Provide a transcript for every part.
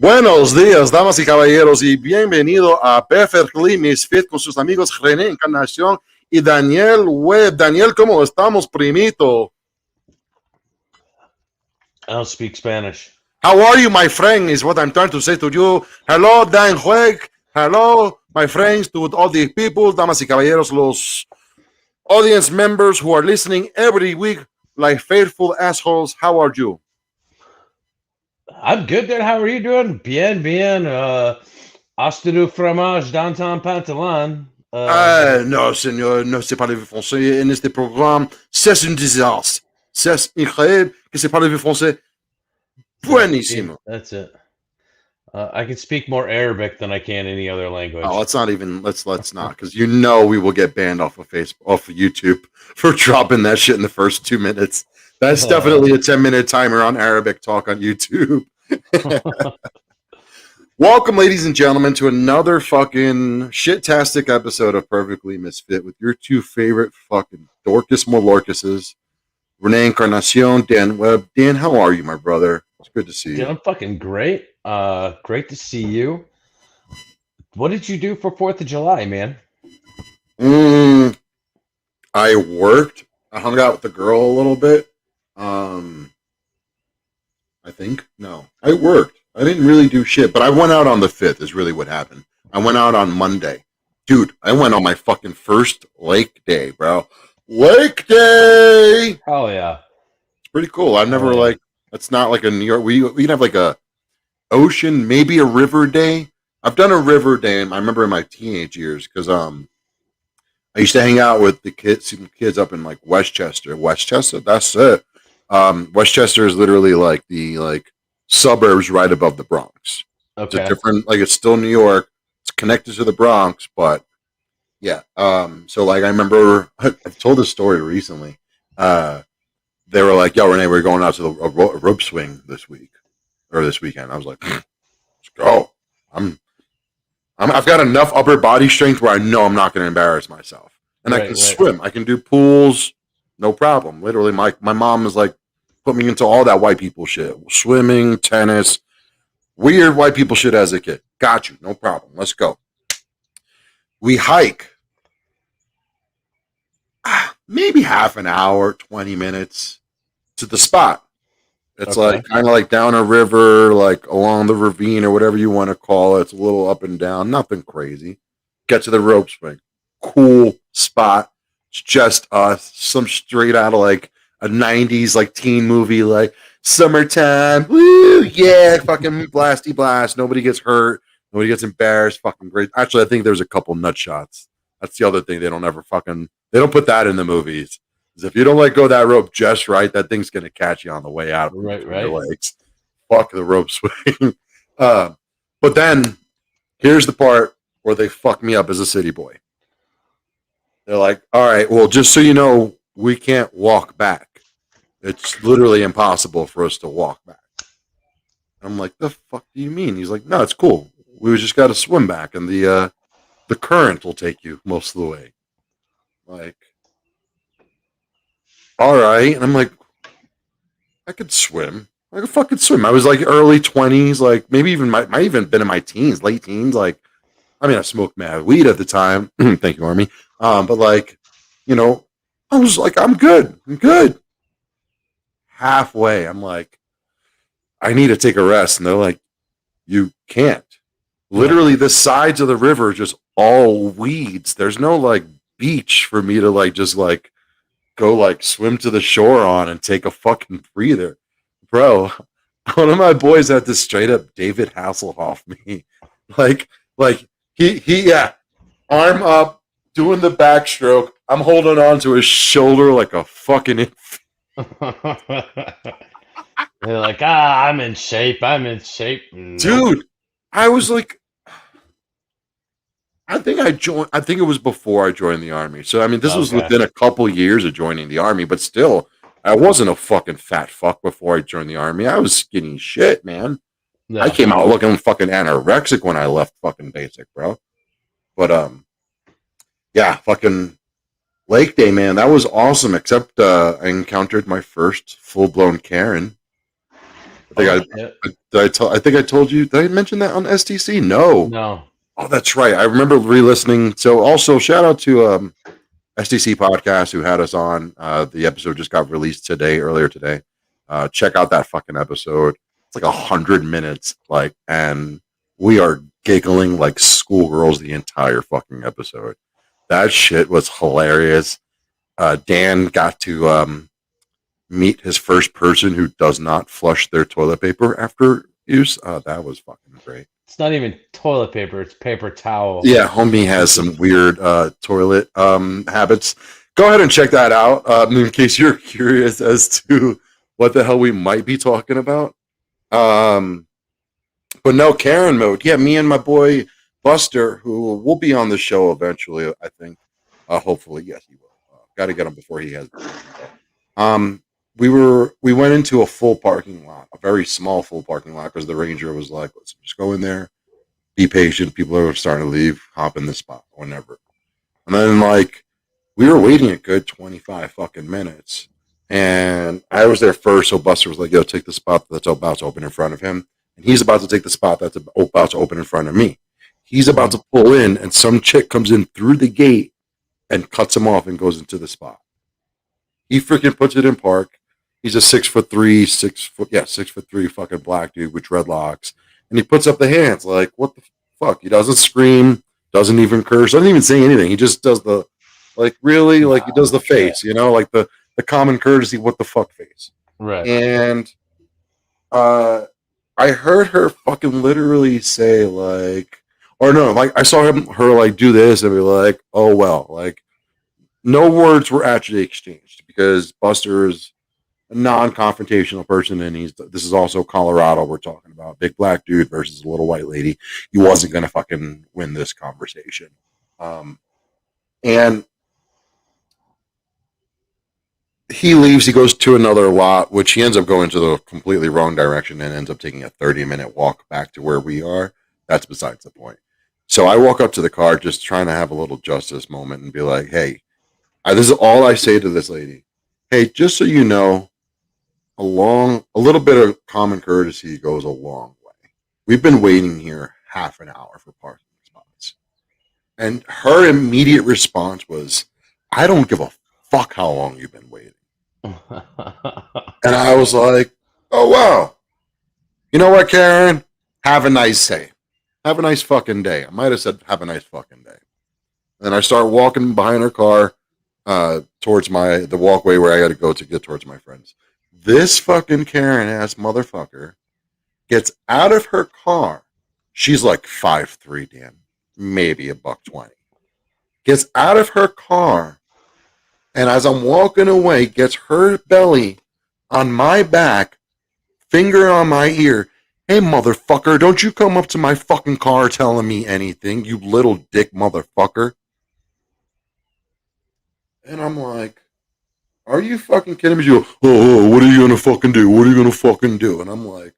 Buenos días, damas y caballeros, y bienvenido a Perfectly Misfit con sus amigos René Encarnación y Daniel Webb. Daniel, ¿cómo estamos, primito? I don't speak Spanish. How are you, my friend, is what I'm trying to say to you. Hello, Dan Hueg. Hello, my friends, to all the people, damas y caballeros, los audience members who are listening every week like faithful assholes. How are you? I'm good, dude. How are you doing? Bien, bien. Hasta du fromage downtown Pantalon. Non, señor, no se parle français en este programa. C'est un désastre. C'est incroyable que se parle français. Buenísimo. That's it. I can speak more Arabic than I can any other language. Oh, let's not, because you know we will get banned off of YouTube for dropping that shit in the first 2 minutes. That's definitely a 10-minute timer on Arabic talk on YouTube. Welcome, ladies and gentlemen, to another fucking shit-tastic episode of Perfectly Misfit with your two favorite fucking Dorcas Malorcases, Renee Encarnacion, Dan Webb. Dan, how are you, my brother? It's good to see you. Dude, I'm fucking great. Great to see you. What did you do for 4th of July, man? I worked. I hung out with the girl a little bit. I think. No, I worked. I didn't really do shit, but I went out on the 5th is really what happened. I went out on Monday. Dude, I went on my fucking first lake day, bro. Lake day! Oh, yeah. It's pretty cool. I've never, it's not like a New York, we can have like a ocean, maybe a river day. I've done a river day, and I remember in my teenage years, because I used to hang out with some kids up in like Westchester. Westchester, that's it. Westchester is literally like the suburbs right above the Bronx. Okay. It's a different, it's still New York. It's connected to the Bronx, but yeah. So I remember I've told this story recently. They were like, "Yo, Renee, we're going out to a rope swing this weekend." I was like, "Let's go." I've got enough upper body strength where I know I'm not going to embarrass myself, and I can swim. I can do pools, no problem. Literally, my mom is like, put me into all that white people shit, swimming, tennis, weird white people shit as a kid. Got you, no problem. Let's go. We hike, maybe half an hour, 20 minutes to the spot. It's kind of like down a river, like along the ravine or whatever you want to call it. It's a little up and down, nothing crazy. Get to the rope swing. Cool spot. It's just us. Some straight out of like a 90s teen movie, like summertime. Woo, yeah, fucking blasty blast. Nobody gets hurt. Nobody gets embarrassed. Fucking great. Actually, I think there's a couple nut shots. That's the other thing. They don't put that in the movies. If you don't go that rope just right, that thing's going to catch you on the way out. Right. Your legs. Fuck the rope swing. But then, here's the part where they fuck me up as a city boy. They're like, all right, well, just so you know, we can't walk back. It's literally impossible for us to walk back. I'm like, the fuck do you mean? He's like, no, it's cool. We just got to swim back, and the current will take you most of the way. Like, all right. And I'm like, I could swim. I could fucking swim. I was early 20s, maybe even might even been in my teens, late teens. I smoked mad weed at the time. Thank you, Army. But I was like, I'm good. Halfway, I'm like, I need to take a rest. And they're like, you can't. Literally, the sides of the river are just all weeds. There's no beach for me to just go swim to the shore on and take a fucking breather. Bro, one of my boys had to straight up David Hasselhoff me. He arm up, doing the backstroke. I'm holding on to his shoulder like a fucking infant. They're like, I'm in shape. Dude, I was like, I think it was before I joined the Army. So, this was within a couple years of joining the Army, but still, I wasn't a fucking fat fuck before I joined the Army. I was skinny shit, man. Yeah. I came out looking fucking anorexic when I left fucking basic, bro. But, yeah, fucking Lake Day, man. That was awesome, except I encountered my first full-blown Karen. think Oh shit. I think I told you. Did I mention that on STC? No. No. Oh, that's right. I remember re-listening. So also shout out to STC podcast who had us on. The episode just got released earlier today. Check out that fucking episode. It's like 100 minutes, and we are giggling like schoolgirls the entire fucking episode. That shit was hilarious. Dan got to meet his first person who does not flush their toilet paper after use. That was fucking great. It's not even toilet paper, it's paper towel. Yeah, homie has some weird toilet habits. Go ahead and check that out in case you're curious as to what the hell we might be talking about. But no, Karen mode. Yeah, me and my boy Buster, who will be on the show eventually, I think. Hopefully, yes, he will. Got to get him before he has. We went into a full parking lot, a very small full parking lot, because the ranger was like, "Let's just go in there, be patient. People are starting to leave. Hop in the spot, whenever." And then we were waiting a good 25 fucking minutes, and I was there first. So Buster was like, "Yo, take the spot that's about to open in front of him," and he's about to take the spot that's about to open in front of me. He's about to pull in, and some chick comes in through the gate and cuts him off and goes into the spot. He freaking puts it in park. He's a 6'3", 6'3" fucking black dude with dreadlocks. And he puts up the hands like, what the fuck? He doesn't scream, doesn't even curse, doesn't even say anything. He just does the, really, he does the face, like the common courtesy, what the fuck face. Right. And I heard her fucking literally say I saw her do this and be like, oh, well, no words were actually exchanged because Buster is a non-confrontational person, and this is also Colorado. We're talking about big black dude versus a little white lady. He wasn't gonna fucking win this conversation, and he leaves. He goes to another lot, which he ends up going to the completely wrong direction and ends up taking a 30-minute walk back to where we are. That's besides the point. So I walk up to the car, just trying to have a little justice moment and be like, "Hey, this is all I say to this lady. Hey, just so you know, a little bit of common courtesy goes a long way. We've been waiting here half an hour for parking spots." And her immediate response was, "I don't give a fuck how long you've been waiting." And I was like, "Oh, wow. You know what, Karen? Have a nice day. Have a nice fucking day." I might have said, "Have a nice fucking day." And I start walking behind her car towards the walkway where I got to go to get towards my friends. This fucking Karen ass motherfucker gets out of her car. She's like 5'3", Dan, maybe $120. Gets out of her car, and as I'm walking away, gets her belly on my back, finger on my ear. "Hey, motherfucker, don't you come up to my fucking car telling me anything, you little dick motherfucker." And I'm like, "Are you fucking kidding me?" She goes, "Oh, what are you gonna fucking do? What are you gonna fucking do?" And I'm like,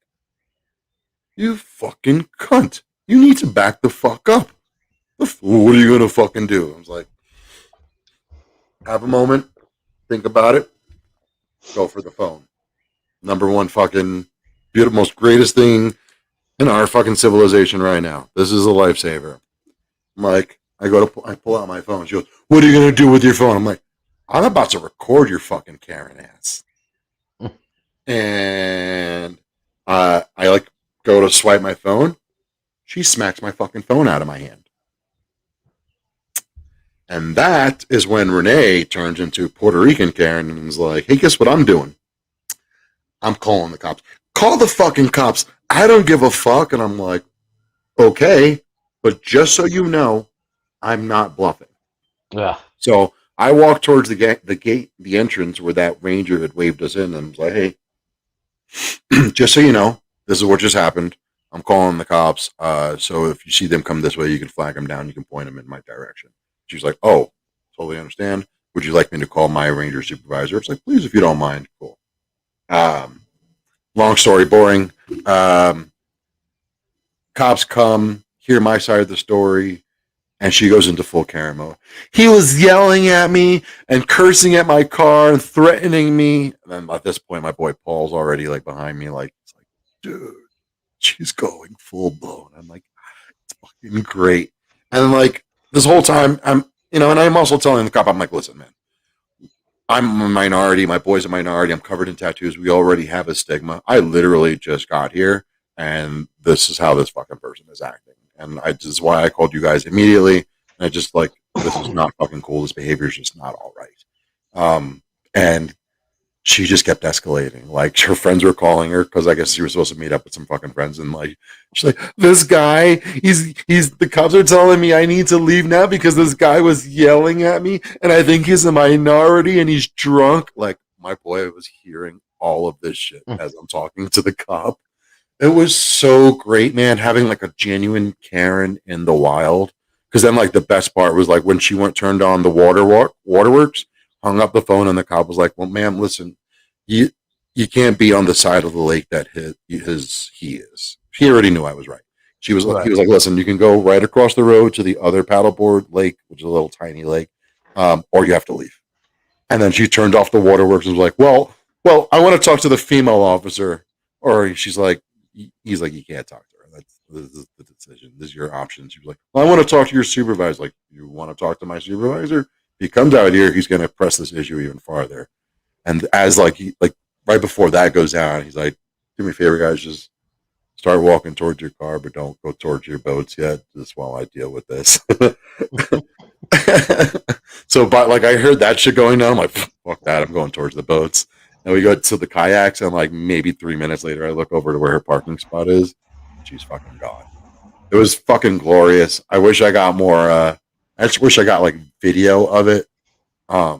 "You fucking cunt. You need to back the fuck up. What are you gonna fucking do?" I was like, have a moment, think about it, go for the phone. Number one fucking beautiful, most greatest thing in our fucking civilization right now. This is a lifesaver. I'm like, I pull out my phone. She goes, "What are you gonna do with your phone?" I'm like, "I'm about to record your fucking Karen ass." And I go to swipe my phone. She smacks my fucking phone out of my hand. And that is when Renee turns into Puerto Rican Karen and is like, "Hey, guess what I'm doing? I'm calling the cops." "Call the fucking cops. I don't give a fuck." And I'm like, "Okay, but just so you know, I'm not bluffing." Yeah. So I walked towards the entrance where that ranger had waved us in, and was like, "Hey, just so you know, this is what just happened. I'm calling the cops. So if you see them come this way, you can flag them down. You can point them in my direction." She's like, "Oh, totally understand. Would you like me to call my ranger supervisor?" It's like, "Please, if you don't mind." Cool. Long story, boring. Cops come, hear my side of the story, and she goes into full Karen mode. "He was yelling at me and cursing at my car and threatening me." And then at this point, my boy Paul's already behind me, dude, she's going full blown. I'm like, it's fucking great. And then, like, this whole time, and I'm also telling the cop, I'm like, listen, man, I'm a minority. My boy's a minority. I'm covered in tattoos. We already have a stigma. I literally just got here, and this is how this fucking person is acting. And this is why I called you guys immediately. And I just like, this is not fucking cool. This behavior is just not all right. And she just kept escalating. Like, her friends were calling her because I guess she was supposed to meet up with some fucking friends, and like, she's like, this guy, he's the cops are telling me I need to leave now because this guy was yelling at me, and I think he's a minority and he's drunk. Like, my boy was hearing all of this shit as I'm talking to the cop. It was so great, man, having like a genuine Karen in the wild. Because then, like, the best part was like when she turned on the waterworks, hung up the phone, and the cop was like, "Well, ma'am, listen, you can't be on the side of the lake that he is." She already knew I was right. He was like, "Listen, you can go right across the road to the other paddleboard lake, which is a little tiny lake, or you have to leave." And then she turned off the waterworks and was like, "Well, I want to talk to the female officer." Or he's like, "You can't talk to her. This is the decision. This is your options." She was like, "Well, I want to talk to your supervisor." Like, you want to talk to my supervisor? If he comes out here, he's going to press this issue even farther. And as like right before that goes down, he's like, "Do me a favor, guys, just start walking towards your car, but don't go towards your boats yet, just while I deal with this." So, but like, I heard that shit going on. I'm like, fuck that. I'm going towards the boats. And we go to the kayaks, and like maybe 3 minutes later, I look over to where her parking spot is. She's fucking gone. It was fucking glorious. I wish I got more. I just wish I got like video of it. Yeah,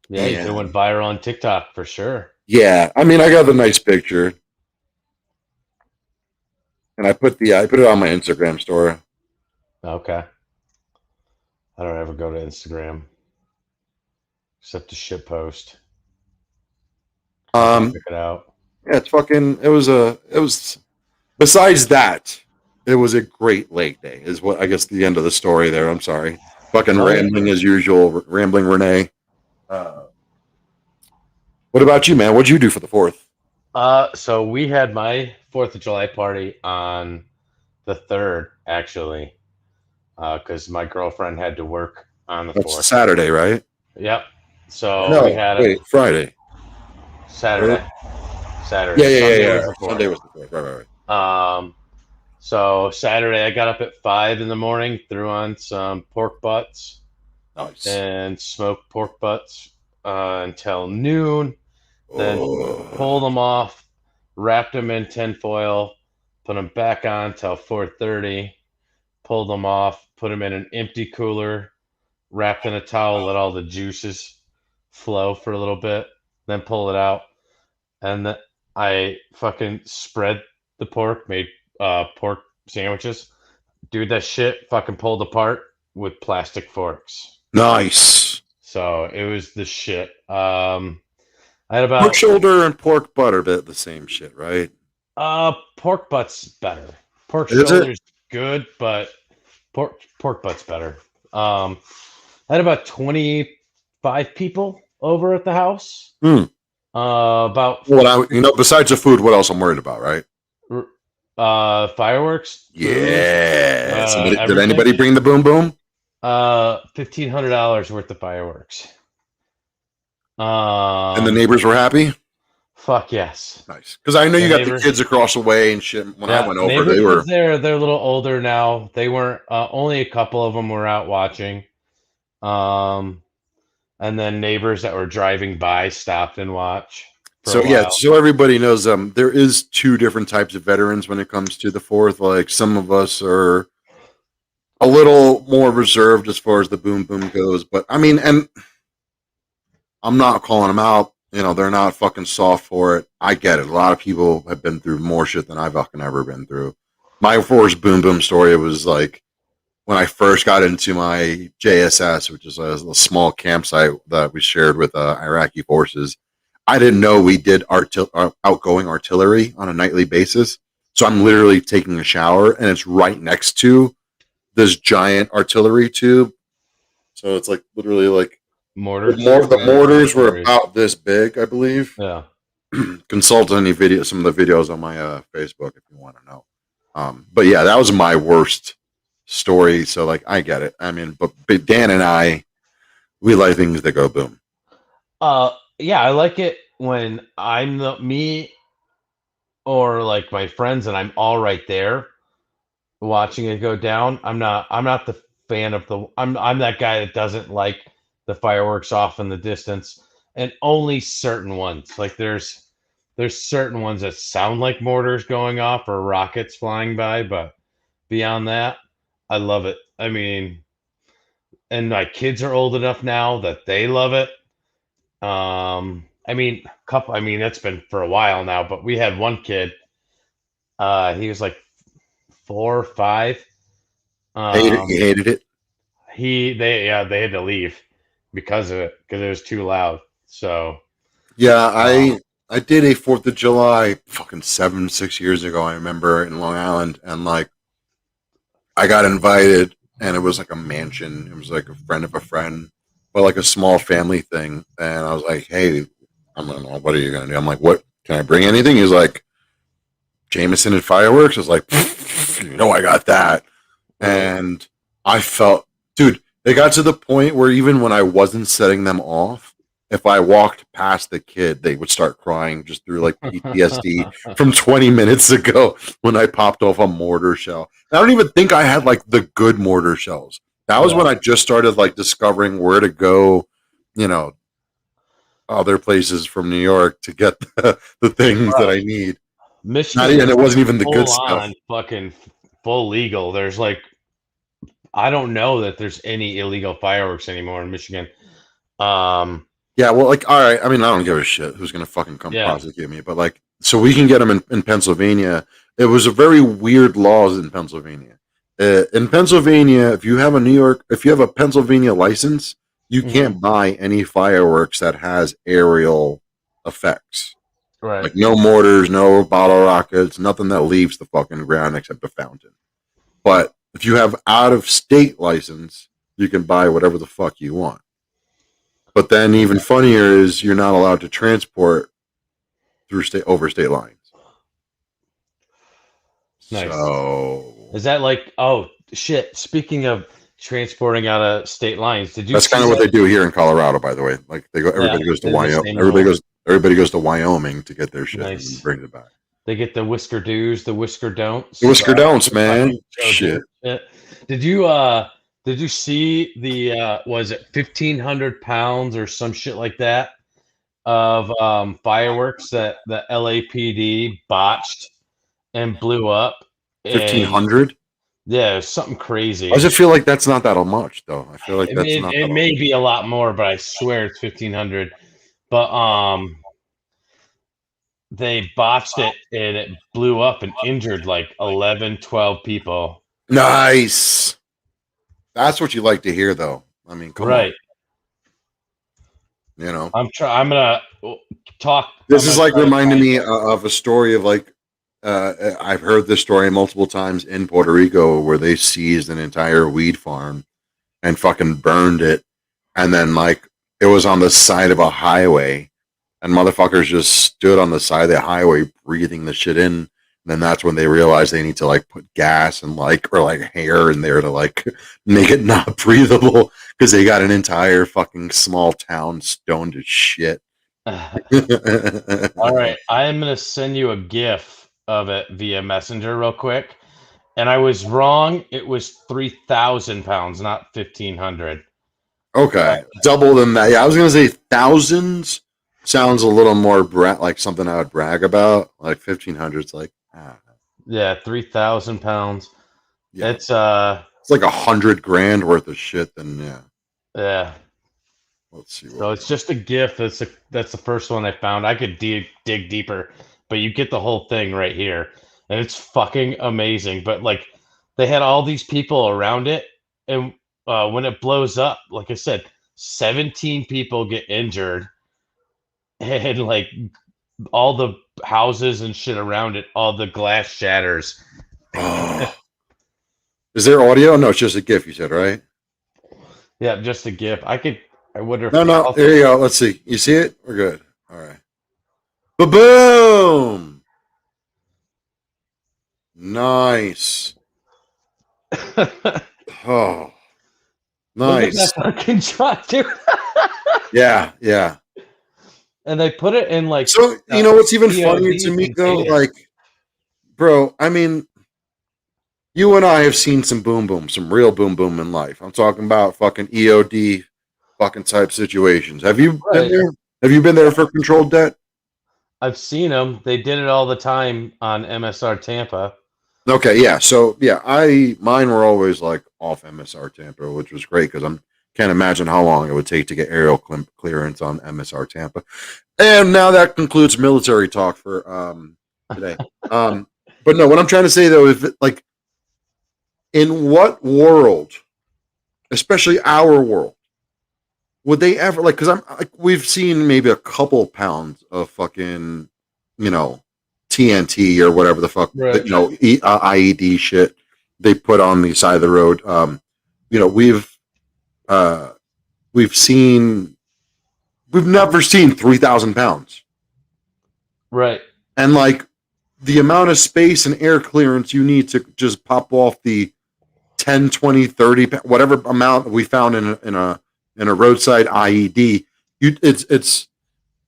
you could have went viral on TikTok for sure. Yeah, I mean, I got the nice picture, and I put it on my Instagram story. Okay. I don't ever go to Instagram except to shit post. Pick it out. Yeah, it was. Besides that, it was a great lake day. Is what I guess the end of the story there. I'm sorry, fucking rambling as usual, rambling Renee. What about you, man? What'd you do for the 4th? So we had my 4th of July party on the 3rd, actually, because my girlfriend had to work on the 4th. That's Saturday, right? Yep. So we had Friday. Saturday. Yeah. Sunday was the 4th. Right. So Saturday, I got up at 5 in the morning, threw on some pork butts, nice, and smoked pork butts until noon. Then pulled them off, wrapped them in tinfoil, put them back on till 4:30. Pulled them off, put them in an empty cooler, wrapped in a towel, let all the juices flow for a little bit, then pull it out, and then I fucking spread the pork, made pork sandwiches. Dude, that shit fucking pulled apart with plastic forks. Nice. So it was the shit. I had about pork shoulder and pork butt are the same shit, right? Pork butt's better. Pork shoulder's good, but pork butt's better. I had about 25 people over at the house. About besides the food, what else I'm worried about, right? Fireworks. Yeah. Did anybody bring the boom boom? $1,500 worth of fireworks. And the neighbors were happy? Fuck yes. Nice. Because I know you got the kids across the way and shit. When I went over, they were they're a little older now. They weren't only a couple of them were out watching. And then neighbors that were driving by stopped and watched. So everybody knows there is 2 different types of veterans when it comes to the 4th. Like, some of us are a little more reserved as far as the boom boom goes, but I mean, and I'm not calling them out. They're not fucking soft for it. I get it. A lot of people have been through more shit than I've fucking ever been through. My first boom boom story was like when I first got into my JSS, which is a small campsite that we shared with Iraqi forces. I didn't know we did outgoing artillery on a nightly basis. So I'm literally taking a shower, and it's right next to this giant artillery tube. So it's like literally like mortars. The mortars were about this big, I believe. Yeah. consult any video, some of the videos on my Facebook if you want to know. But yeah, that was my worst story. So like, I get it. I mean, but Dan and I, we like things that go boom. Yeah, I like it when I'm the me or like my friends and I'm all right there watching it go down. I'm not the fan of the I'm that guy that doesn't like the fireworks off in the distance and only certain ones. Like there's certain ones that sound like mortars going off or rockets flying by, but beyond that, I love it. I mean, and my kids are old enough now that they love it. I mean, that's been for a while now, but we had one kid. He was like 4 or 5. Hated it. You Um, hated it. they had to leave because of it because it was too loud. So, Yeah, um, I did a 4th of July fucking 6 years ago. I remember in Long Island, and like I got invited, and it was like a mansion. It was like a friend of a friend, but like a small family thing. And I was like, "Hey, I'm like, what are you gonna do?" I'm like, "What? Can I bring anything?" He's like, "Jameson and fireworks." I was like, I got that." right. And I felt, dude, they got to the point where even when I wasn't setting them off, if I walked past the kid, they would start crying just through like PTSD from 20 minutes ago when I popped off a mortar shell. I don't even think I had like the good mortar shells. That was Yeah, when I just started like discovering where to go, you know, other places from New York to get the things that bro. I need. Not Michigan even, is it wasn't even the good full stuff. on fucking full legal. There's like I don't know that there's any illegal fireworks anymore in Michigan. Um, Yeah, well, like, all right. I mean, I don't give a shit who's gonna fucking come yeah. prosecute me, but like, so we can get them in Pennsylvania. It was a very weird laws in Pennsylvania. In Pennsylvania, if you have a Pennsylvania license, you Hmm. can't buy any fireworks that has aerial effects. Right. Like no mortars, no bottle rockets, nothing that leaves the fucking ground except a fountain. But if you have out of state license, you can buy whatever the fuck you want. But then even funnier is you're not allowed to transport through state lines. Nice. So Is that like, oh shit? Speaking of transporting out of state lines, did you that's kind see of what that? they do here in Colorado, by the way. Like Yeah, everybody goes to they're the Wyoming. same rules. Everybody goes to Wyoming to get their shit and then Nice. brings it back. They get the whisker do's, the whisker The don'ts. Whisker Don'ts, The fucking man. Joe Shit. Dirt shit. Did you uh did you see the was it 1,500 pounds or some shit like that of fireworks that the LAPD botched and blew up? Fifteen And hundred. yeah, it was something Why does crazy. it feel like that's not that much though? I feel like that's not It that. may be a lot more, but I swear it's 1,500. But they botched it and it blew up and injured like 11, 12 people. Nice. That's what you like to hear, though. I mean, come on. Right. You know, I'm gonna talk. I'm this is gonna like try to reminding find me it. of a story of like I've heard this story multiple times in Puerto Rico where they seized an entire weed farm and fucking burned it, and then like it was on the side of a highway, and motherfuckers just stood on the side of the highway breathing the shit in. And then that's when they realized they need to like put gas and like or like hair in there to like make it not breathable because they got an entire fucking small town stoned to shit. All right, I am gonna send you a GIF of it via Messenger real quick. And I was wrong. It was 3,000 pounds, not 1,500. Okay, double than that. Yeah, I was gonna say thousands sounds a little more like something I would brag about. Like 1,500's like Yeah, 3,000 pounds. yeah, It's it's like 100 grand worth of shit. Then yeah, yeah. let's see what So we it's got. just a GIF. That's the first one I found. I could dig deeper, but you get the whole thing right here, and it's fucking amazing. But like, they had all these people around it, and when it blows up, like I said, 17 people get injured, and like all the houses and shit around it, all the glass shatters. Oh, is there audio? No, it's just a GIF. You said right? Yeah, just a GIF. I could. I wonder if No, no. I'll, There you go. Let's see. You see it? We're good. All right. Ba-boom! Nice. Oh, Look at that nice. fucking truck, dude. Yeah, yeah. And they put it in like So, you know what's even funnier to EOD me, though? container. Like, bro, I mean, you and I have seen some boom boom, some real boom boom in life. I'm talking about fucking EOD fucking type situations. Have you been Right. there? Have you been there for controlled debt? I've seen them. They did it all the time on MSR Tampa. Okay, yeah. So yeah, mine were always like off MSR Tampa, which was great because I'm can't imagine how long it would take to get aerial clearance on MSR Tampa. And now that concludes military talk for today. Um, but no, what I'm trying to say though is that, like, in what world, especially our world, would they ever like? Because I'm like, we've seen maybe a couple pounds of fucking, you know, TNT or whatever the fuck that Right. IED shit they put on the side of the road. You know, uh, we've seen we've never seen 3,000 pounds, Right. and like the amount of space and air clearance you need to just pop off the 10, 20, 30, whatever amount we found in a roadside IED. It's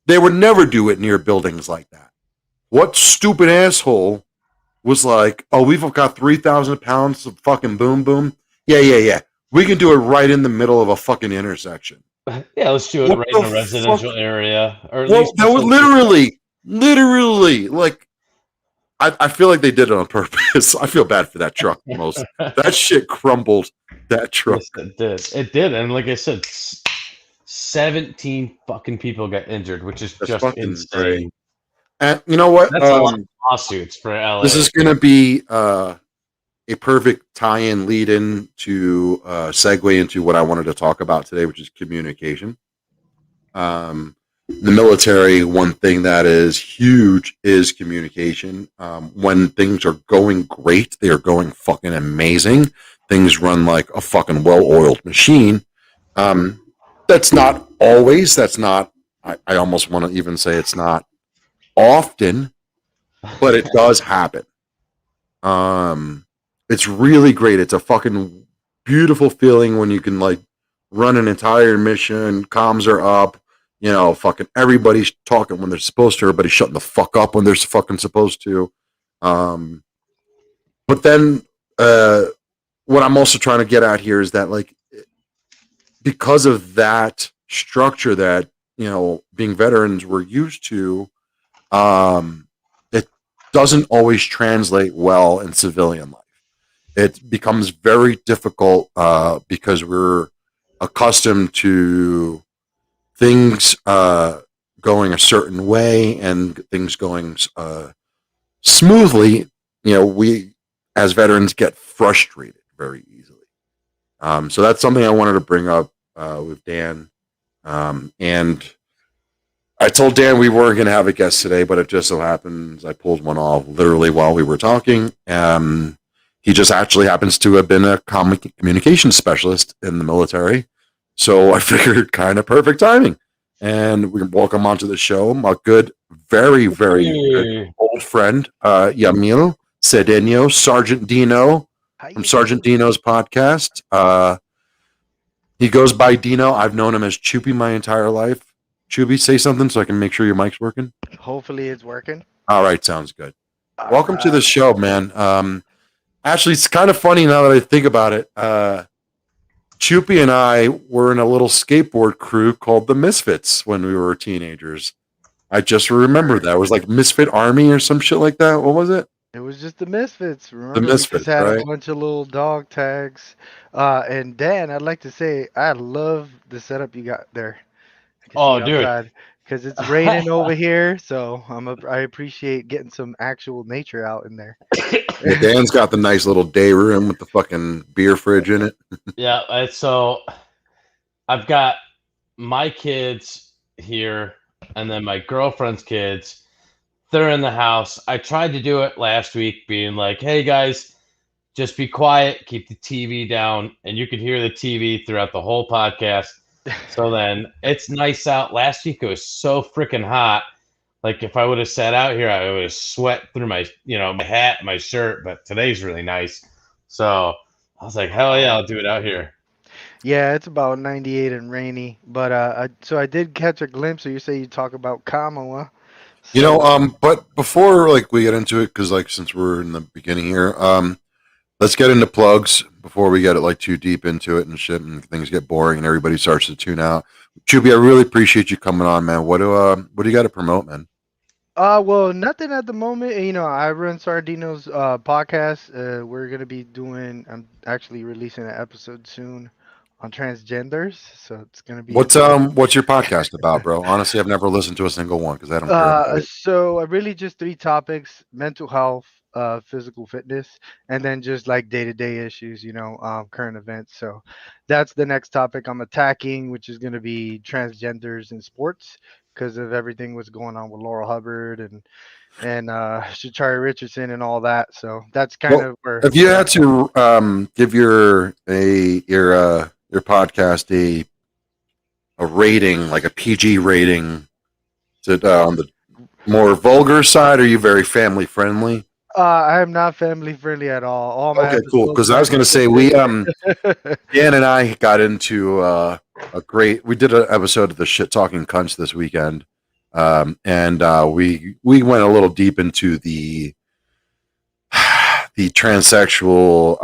they would never do it near buildings like that. What stupid asshole was like, oh, we've got 3,000 pounds of fucking boom boom. Yeah, yeah, yeah. We can do it right in the middle of a fucking intersection. Yeah, let's do it What right in the a fuck? residential area, or at Well, least that was within 2 blocks. literally like I feel like they did it on purpose. I feel bad for that truck most. That shit crumbled that truck. Yes, it did. It did, and like I said, 17 fucking people got injured, which is That's just fucking great. insane. And you know what? That's a lot of lawsuits for This LA. is going to be a perfect tie-in, lead-in to segue into what I wanted to talk about today, which is communication. The military, one thing that is huge is communication. When things are going great, they are going fucking amazing. Things run like a fucking well-oiled machine. Um, that's not always. That's not. I almost want to even say it's not often, but it does happen. Um, it's really great. It's a fucking beautiful feeling when you can like run an entire mission. Comms are up. You know, fucking everybody's talking when they're supposed to. Everybody's shutting the fuck up when they're fucking supposed to. Um, but then, what I'm also trying to get at here is that like because of that structure that being veterans we're used to, it doesn't always translate well in civilian life. It becomes very difficult because we're accustomed to things going a certain way and things going smoothly. We as veterans get frustrated very easily. So that's something I wanted to bring up with Dan. And I told Dan we weren't going to have a guest today, but it just so happens I pulled one off literally while we were talking. He just actually happens to have been a communication specialist in the military. So I figured kind of perfect timing. And we welcome onto the show my good, very, very good Hey. old friend, Yamil Cedeno, Sergeant Dino How from you Sergeant doing? Dino's podcast. He goes by Dino. I've known him as Choopy my entire life. Choopy, say something so I can make sure your mic's working. Hopefully it's working. All right, sounds good. All Welcome to the right. show, man. Actually, it's kind of funny now that I think about it. Choopy and I were in a little skateboard crew called the Misfits when we were teenagers. I just remember that. It was like Misfit Army or some shit like that. What was it? It was just the Misfits. The Remember, we just Misfits, had a right? bunch of little dog tags. And Dan, I'd like to say I love the setup you got there. I can see Oh, you dude. outside because it's raining over here, so I appreciate getting some actual nature out in there. Yeah, Dan's got the nice little day room with the fucking beer fridge in it. Yeah, so I've got my kids here, and then my girlfriend's kids. They're in the house. I tried to do it last week, being like, "Hey guys, just be quiet, keep the TV down," and you could hear the TV throughout the whole podcast. So then it's nice out. Last week it was so freaking hot. Like if I would have sat out here, I would have sweat through my, my hat, my shirt. But today's really nice, so I was like, hell yeah, I'll do it out here. Yeah, it's about 98 and rainy. But so I did catch a glimpse. So you say you talk about Commo, huh? So But before like we get into it, because like since we're in the beginning here, let's get into plugs before we get it like too deep into it and shit, and things get boring and everybody starts to tune out. Chuby, I really appreciate you coming on, man. What do you got to promote, man? well, nothing at the moment. I run Sardino's podcast. We're gonna be doing. I'm actually releasing an episode soon on transgenders, so it's gonna be interesting. What's your podcast about, bro? Honestly, I've never listened to a single one because I don't care about it. So I really just three topics: mental health, physical fitness, and then just like day-to-day issues, current events. So that's the next topic I'm attacking, which is gonna be transgenders in sports because of everything what's going on with Laurel Hubbard and Sha'Carri Richardson and all that. So that's kind Well, of where if you had to give your podcast a rating, like a PG rating, is it on the more vulgar side? Or are you very family friendly? I am not family friendly at all. All my Okay, cool. episodes Because I are was going to say Dan and I got into we did an episode of the shit talking cunts this weekend, and we went a little deep into the transsexual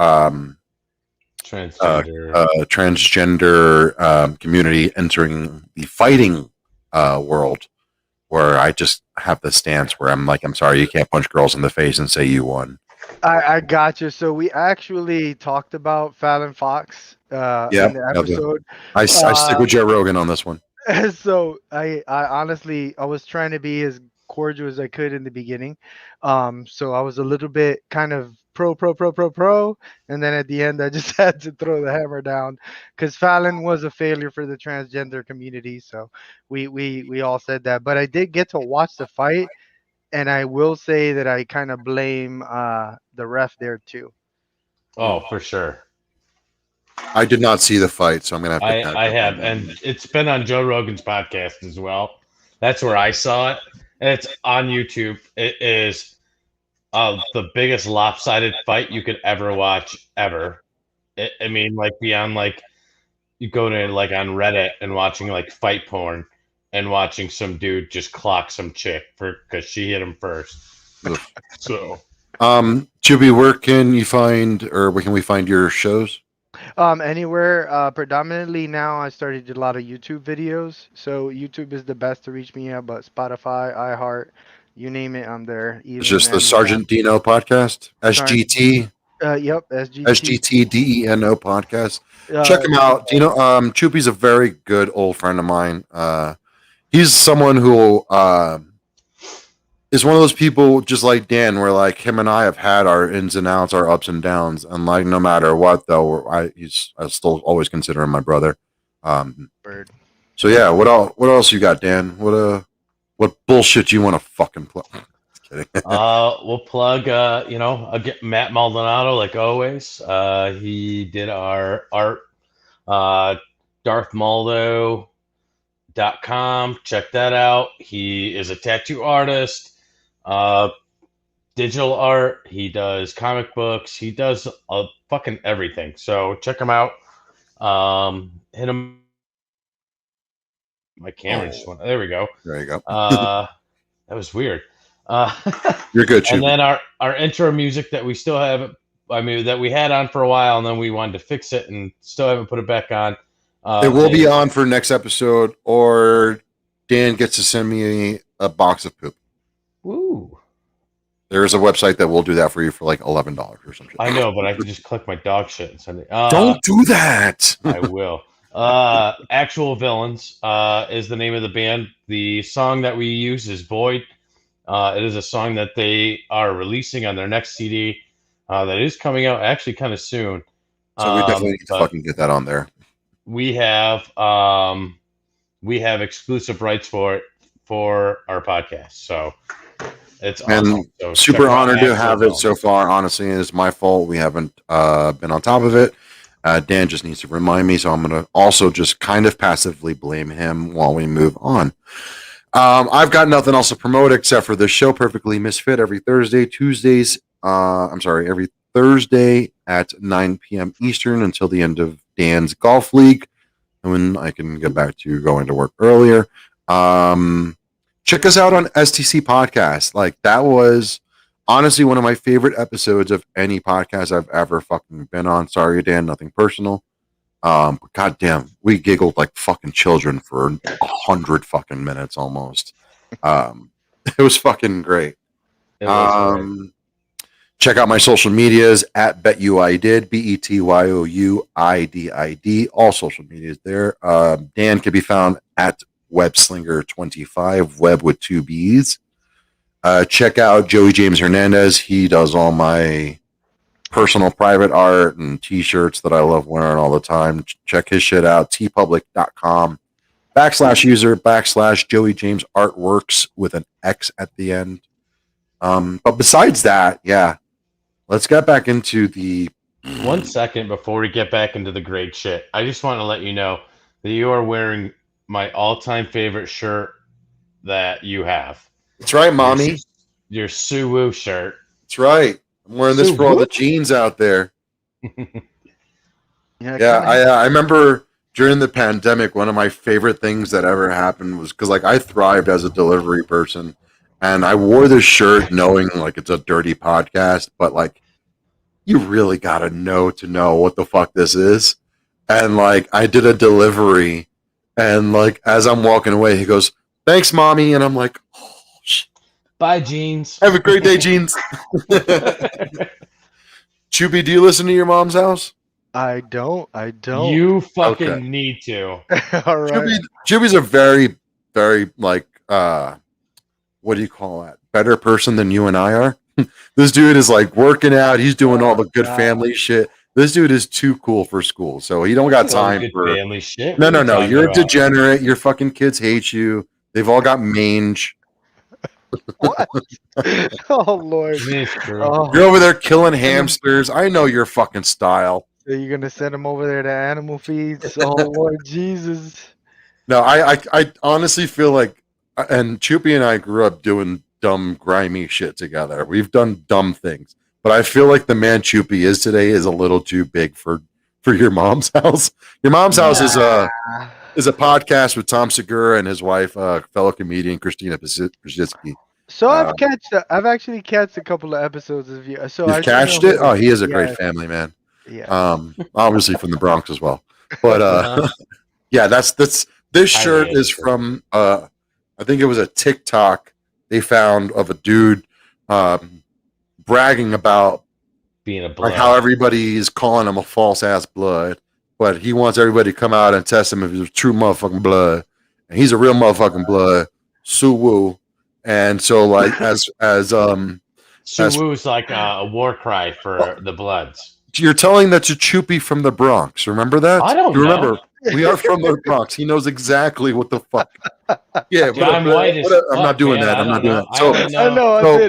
transgender community entering the fighting world, where I just have the stance where I'm like, I'm sorry, you can't punch girls in the face and say you won. I got you. So we actually talked about Fallon Fox Yeah, in the episode. I stick Uh, with Joe Rogan on this one. so I honestly I was trying to be as cordial as I could in the beginning. So I was a little bit kind of pro, and then at the end I just had to throw the hammer down because Fallon was a failure for the transgender community. So we all said that. But I did get to watch the fight, and I will say that I kind of blame the ref there too. Oh, for sure. I did not see the fight, so I'm gonna have to catch I up on have, that. and it's been on Joe Rogan's podcast as well. That's where I saw it, and it's on YouTube. It is the biggest lopsided fight you could ever watch ever. I mean, like beyond like you go to like on Reddit and watching like fight porn and watching some dude just clock some chick for because she hit him first. So Chuby, where can you find, or where can we find your shows? Anywhere. Predominantly now, I started a lot of YouTube videos. So YouTube is the best to reach me at, but Spotify, iHeart, you name it, I'm there. It's Even just the Amazon. Sergeant Dino podcast, Sorry. SGT, Yep, SGT. SGTDENO podcast. Check Uh, him out. Chuby's a very good old friend of mine. He's someone who is one of those people just like Dan, where like him and I have had our ins and outs, our ups and downs, and like no matter what, though, I still always consider him my brother. Bird. So yeah, what else you got, Dan? What bullshit you want to fucking play? Just kidding. we'll plug again, Matt Maldonado like always. He did our art, darthmaldo.com. Check that out. He is a tattoo artist. Digital art. He does comic books. He does fucking everything. So check him out. Hit him. My camera just went. There we go. There you go. That was weird. Uh, You're good, and Chuby. then our intro music that we still have. I mean, that we had on for a while, and then we wanted to fix it, and still haven't put it back on. It will be on for next episode, or Dan gets to send me a box of poop. Woo. There is a website that will do that for you for like $11 or something. I know, but I can just click my dog shit and send it. Don't do that. I will. Actual Villains is the name of the band. The song that we use is Void. It is a song that they are releasing on their next CD that is coming out actually kind of soon. So we definitely need to fucking get that on there. We have exclusive rights for it for our podcast. So it's awesome. So super honored to have it so far. Honestly, it's my fault we haven't been on top of it. Dan just needs to remind me, so I'm going to also just kind of passively blame him while we move on. I've got nothing else to promote except for the show Perfectly Misfit every Thursday, every Thursday at 9 p.m. Eastern until the end of Dan's golf league, and when I can get back to going to work earlier. Check us out on STC Podcast. Like, that was honestly one of my favorite episodes of any podcast I've ever fucking been on. Sorry, Dan, nothing personal. But goddamn, we giggled like fucking children for 100 fucking minutes almost. It was fucking great. It was great. Check out my social medias at BetYouIDid, BetYouIDid, all social medias there. Dan can be found at WebSlinger25, web with 2 B's. Check out Joey James Hernandez. He does all my personal private art and t-shirts that I love wearing all the time. Check his shit out, tpublic.com/user/Joey James Artworks with an X at the end. But besides that, yeah, let's get back into the 1 second before we get back into the great shit. I just want to let you know that you are wearing my all-time favorite shirt that you have. That's right, mommy. Your Suwoo shirt. That's right. I'm wearing this for all the jeans out there. I remember during the pandemic, one of my favorite things that ever happened was because, like, I thrived as a delivery person, and I wore this shirt knowing, like, it's a dirty podcast, but, like, you really gotta know to know what the fuck this is. And, like, I did a delivery, and, like, as I'm walking away, he goes, "Thanks, mommy," and I'm like, "Oh, shit. Bye, jeans. Have a great day, jeans." Choopy, do you listen to your mom's house? I don't. You fucking need to. All right. Choopy's a very, very, like, what do you call that? Better person than you and I are. This dude is, like, working out. He's doing all the good family shit. This dude is too cool for school, so he don't got time for family shit. No. You're a degenerate. Your fucking kids hate you. They've all got mange. What? Oh Lord! Oh. You're over there killing hamsters. I know your fucking style. So you're gonna send them over there to animal feeds? Oh Lord Jesus! No, I honestly feel like, and Choopy and I grew up doing dumb, grimy shit together. We've done dumb things, but I feel like the man Choopy is today is a little too big for your mom's house. Your mom's house is a podcast with Tom Segura and his wife, fellow comedian Christina Pazitsky. So I've actually catched a couple of episodes of you. So you've catched it? Oh, he is a great family man. Yeah. Obviously from the Bronx as well. But yeah, that's this shirt is from I think it was a TikTok they found of a dude bragging about being a blood. Like how everybody is calling him a false ass blood, but he wants everybody to come out and test him if he's a true motherfucking blood. And he's a real motherfucking blood. Suwoo. And so, like, Suwoo's like a war cry for the Bloods. You're telling that to Choopy from the Bronx. Remember that? I don't remember. We are from the Bronx. He knows exactly what the fuck. Yeah, I'm white as fuck, I'm not doing that. I'm not doing that. So,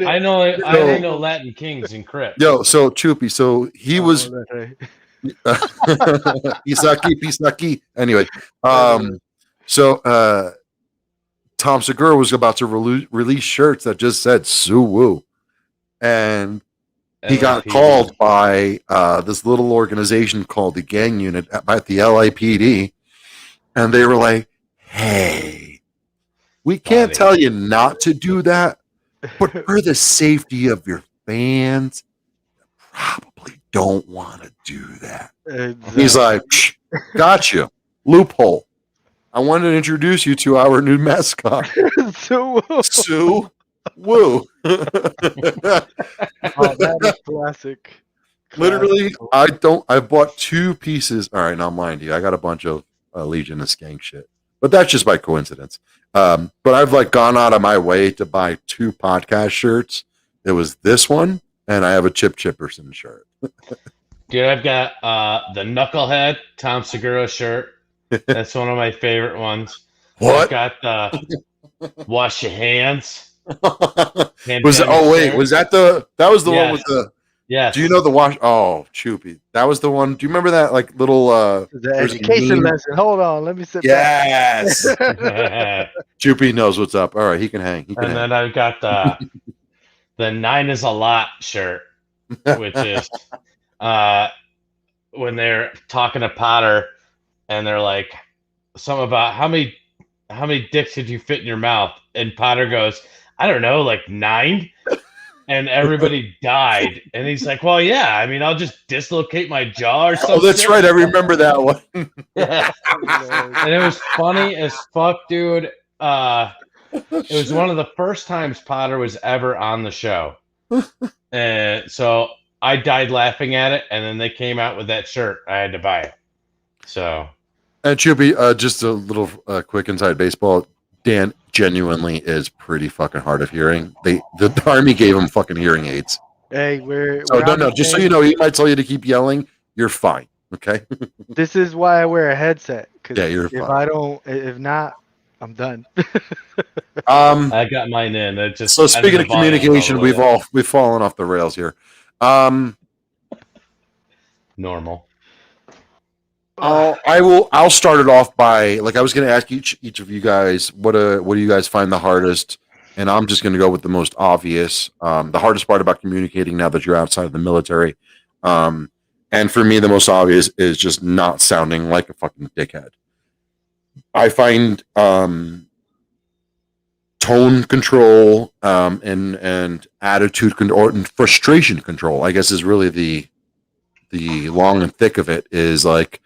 I know Latin kings and Crips. Yo, so Choopy, so he was Pisaki. Anyway, so Tom Segura was about to release shirts that just said Suwoo, and he got called by this little organization called the Gang Unit at the LAPD, and they were like, "Hey, we can't tell you not to do that, but for the safety of your fans, you probably don't want to do that." Exactly. He's like, "Got you, loophole. I wanted to introduce you to our new mascot, Sue Woo." Oh, that is classic. Literally, I bought 2 pieces. All right, now mind you, I got a bunch of Legion of Skank shit, but that's just by coincidence. But I've like gone out of my way to buy 2 podcast shirts. It was this one, and I have a Chip Chipperson shirt. Dude, I've got the Knucklehead Tom Segura shirt. That's one of my favorite ones. What? I've got the Wash Your Hands. Was that the one with the Yes. Do you know the wash? Oh, Choopy. That was the one. Do you remember that like little The there's a education meme? lesson. Hold on, let me sit Yes. back. Choopy knows what's up. All right, he can hang. He can And hang. then I've got the 9 is a lot shirt, which is when they're talking to Potter and they're like something about how many dicks did you fit in your mouth? And Potter goes, I don't know, like 9. And everybody died. And he's like, well, yeah, I mean, I'll just dislocate my jaw or some Oh, that's shit. right. I remember that one. And it was funny as fuck, dude. It was one of the first times Potter was ever on the show. And so I died laughing at it. And then they came out with that shirt. I had to buy it. So. And Choopy, just a little quick inside baseball. Dan genuinely is pretty fucking hard of hearing. The army gave him fucking hearing aids. Hey, So no. Just so you know, he might tell you to keep yelling. You're fine. Okay. This is why I wear a headset. Cause Yeah, you're fine. if not, I'm done. I got mine in. It just So speaking of volume communication, all the way up. we've fallen off the rails here. Normal. I'll start it off by like I was going to ask each of you guys what do you guys find the hardest, and I'm just going to go with the most obvious. The hardest part about communicating now that you're outside of the military, and for me the most obvious is just not sounding like a fucking dickhead. I find tone control and attitude or frustration control, I guess, is really the long and thick of it, is like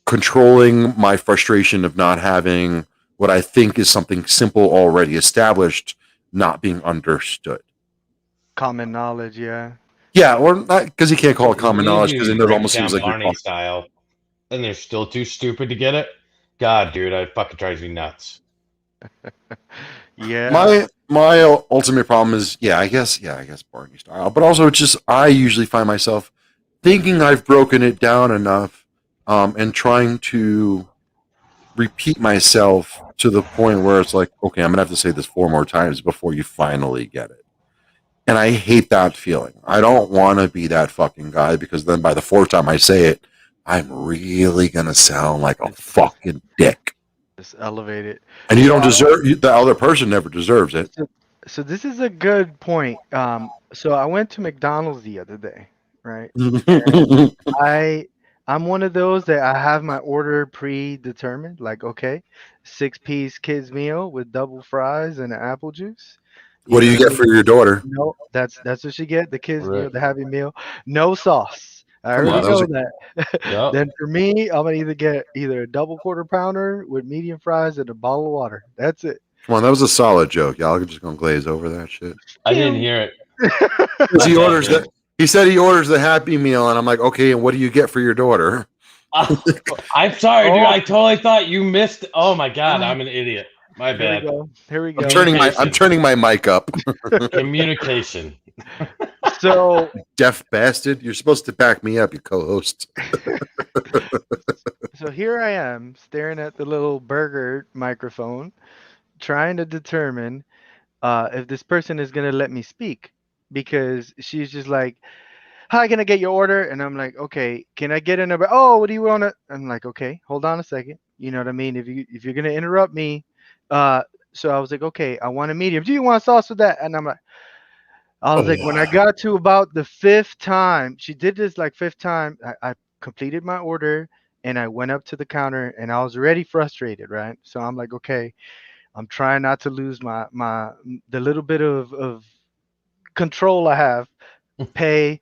controlling my frustration of not having what I think is something simple already established not being understood. Common knowledge, yeah. Yeah, or not, because you can't call it common knowledge, because it break almost down seems like you're Barney talking. style, and they're still too stupid to get it. God, dude, it fucking drives me nuts. Yeah. My ultimate problem is I guess Barney style, but also it's just I usually find myself thinking I've broken it down enough, and trying to repeat myself to the point where it's like, okay, I'm gonna have to say this 4 more times before you finally get it. And I hate that feeling. I don't want to be that fucking guy, because then by the 4th time I say it, I'm really gonna sound like a fucking dick. Just elevate it. And you don't deserve, the other person never deserves it. So this is a good point. So I went to McDonald's the other day, right? I'm one of those that I have my order predetermined. Like, okay, 6-piece kids meal with double fries and an apple juice. What do know you what I get for your daughter? No, that's what she get. The kids meal, Right. the Happy Meal, no sauce. I Come already on, know that. Yep. Then for me, I'm gonna either get a double quarter pounder with medium fries and a bottle of water. That's it. Come on, that was a solid joke. Y'all are just gonna glaze over that shit. I didn't hear it. Because he orders the, he said he orders the Happy Meal, and I'm like, okay, and what do you get for your daughter? I'm sorry, dude. Oh. I totally thought you missed. Oh my god, I'm an idiot. My Here we bad. go. Here we go. I'm turning my mic up. Communication. So Deaf bastard, you're supposed to back me up, you co-host. so here I am staring at the little burger microphone, trying to determine if this person is gonna let me speak, because she's just like, "Hi, can I get your order?" And I'm like, "Okay, can I get a number?" "Oh, what do you want to?" I'm like, "Okay, hold on a second." You know what I mean? If you're gonna interrupt me, so I was like, "Okay, I want a medium. Do you want sauce with that?" And I was like, when I got to about the 5th time, she did this like 5th time, I completed my order and I went up to the counter and I was already frustrated, right? So I'm like, okay, I'm trying not to lose the little bit of control I have. Pay,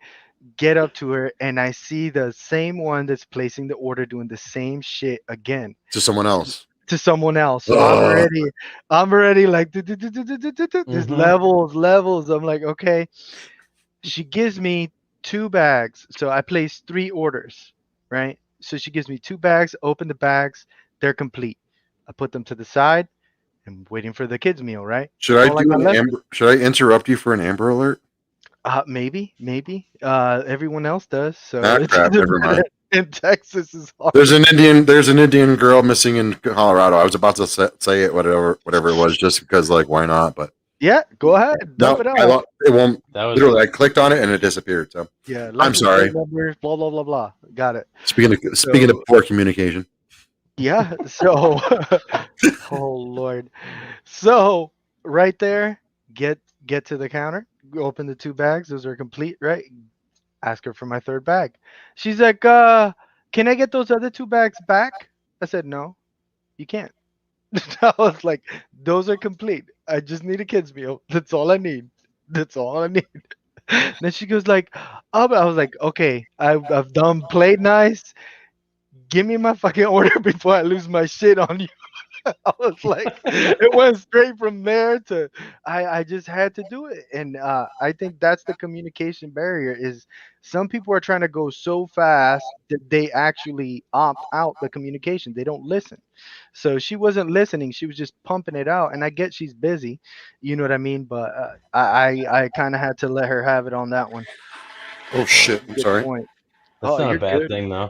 get up to her, and I see the same one that's placing the order doing the same shit again To someone else. to someone else. So I'm already like there's levels. I'm like, okay. She gives me 2 bags. So I placed 3 orders, right? So she gives me 2 bags, open the bags, they're complete. I put them to the side. I'm waiting for the kids' meal, right? Should I interrupt you for an Amber Alert? Maybe. Everyone else does. So Ah, crap, never mind. in Texas is hard. There's an Indian girl missing in Colorado. I was about to say it, whatever it was, just because, like, why not? But Yeah, go ahead, dump No, it I out. don't. It won't. That was Literally, I clicked on it and it disappeared. So Yeah, I'm license plate sorry. number, blah blah blah blah. Got it. Speaking of So poor communication. yeah, so oh Lord. So right there, get to the counter, open the two bags, those are complete, right? Ask her for my third bag. She's like, can I get those other two bags back? I said, no, you can't. I was like, those are complete. I just need a kids meal. That's all I need. That's all I need. Then she goes like, oh, but I was like, okay, I've done played nice. Give me my fucking order before I lose my shit on you. I was like, it went straight from there to I just had to do it, and I think that's the communication barrier. Is some people are trying to go so fast that they actually opt out the communication. They don't listen. So she wasn't listening. She was just pumping it out, and I get she's busy, you know what I mean. But I kind of had to let her have it on that one. Oh So shit! I'm good sorry. point. That's Oh, not a you're bad good. thing though.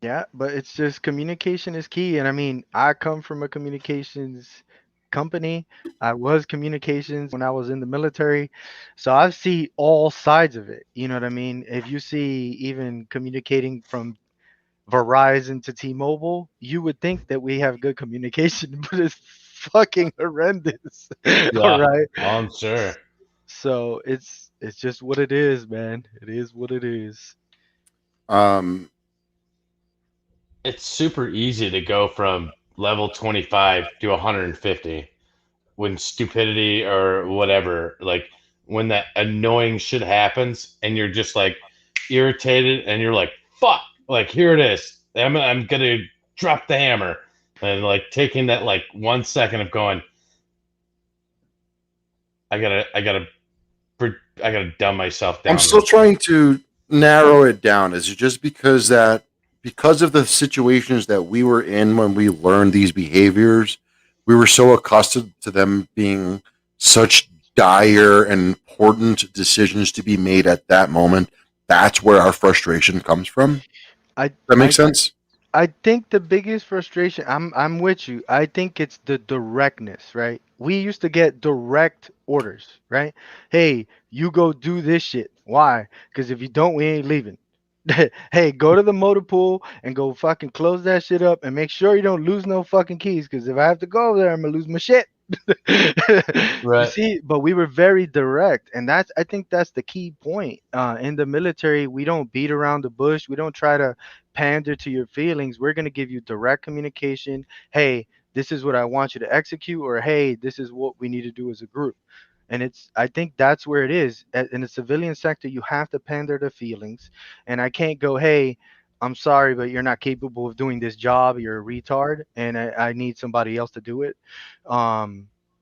Yeah, but it's just communication is key. And I mean, I come from a communications company. I was communications when I was in the military. So I see all sides of it. You know what I mean? If you see even communicating from Verizon to T-Mobile, you would think that we have good communication, but it's fucking horrendous. All Yeah, right. I'm sure. So it's just what it is, man. It is what it is. Um, It's super easy to go from level 25 to 150 when stupidity or whatever, like when that annoying shit happens and you're just like irritated and you're like, fuck, like here it is. I'm gonna drop the hammer. And like taking that like 1 second of going, I gotta dumb myself I'm down still real trying quick. to narrow it down. Is it just because of the situations that we were in when we learned these behaviors, we were so accustomed to them being such dire and important decisions to be made at that moment? That's where our frustration comes from. I That makes I sense. I think the biggest frustration, I'm with you. I think it's the directness, right? We used to get direct orders, right? Hey, you go do this shit. Why? Because if you don't, we ain't leaving. Hey, go to the motor pool and go fucking close that shit up and make sure you don't lose no fucking keys. Because if I have to go over there, I'm gonna lose my shit. You Right. see, but we were very direct, and that's I think that's the key point. In the military, we don't beat around the bush. We don't try to pander to your feelings. We're going to give you direct communication. Hey, this is what I want you to execute, or hey, this is what we need to do as a group. And it's I think that's where it is. In the civilian sector, you have to pander to feelings, and I can't go, hey, I'm sorry, but you're not capable of doing this job. You're a retard, and I need somebody else to do it.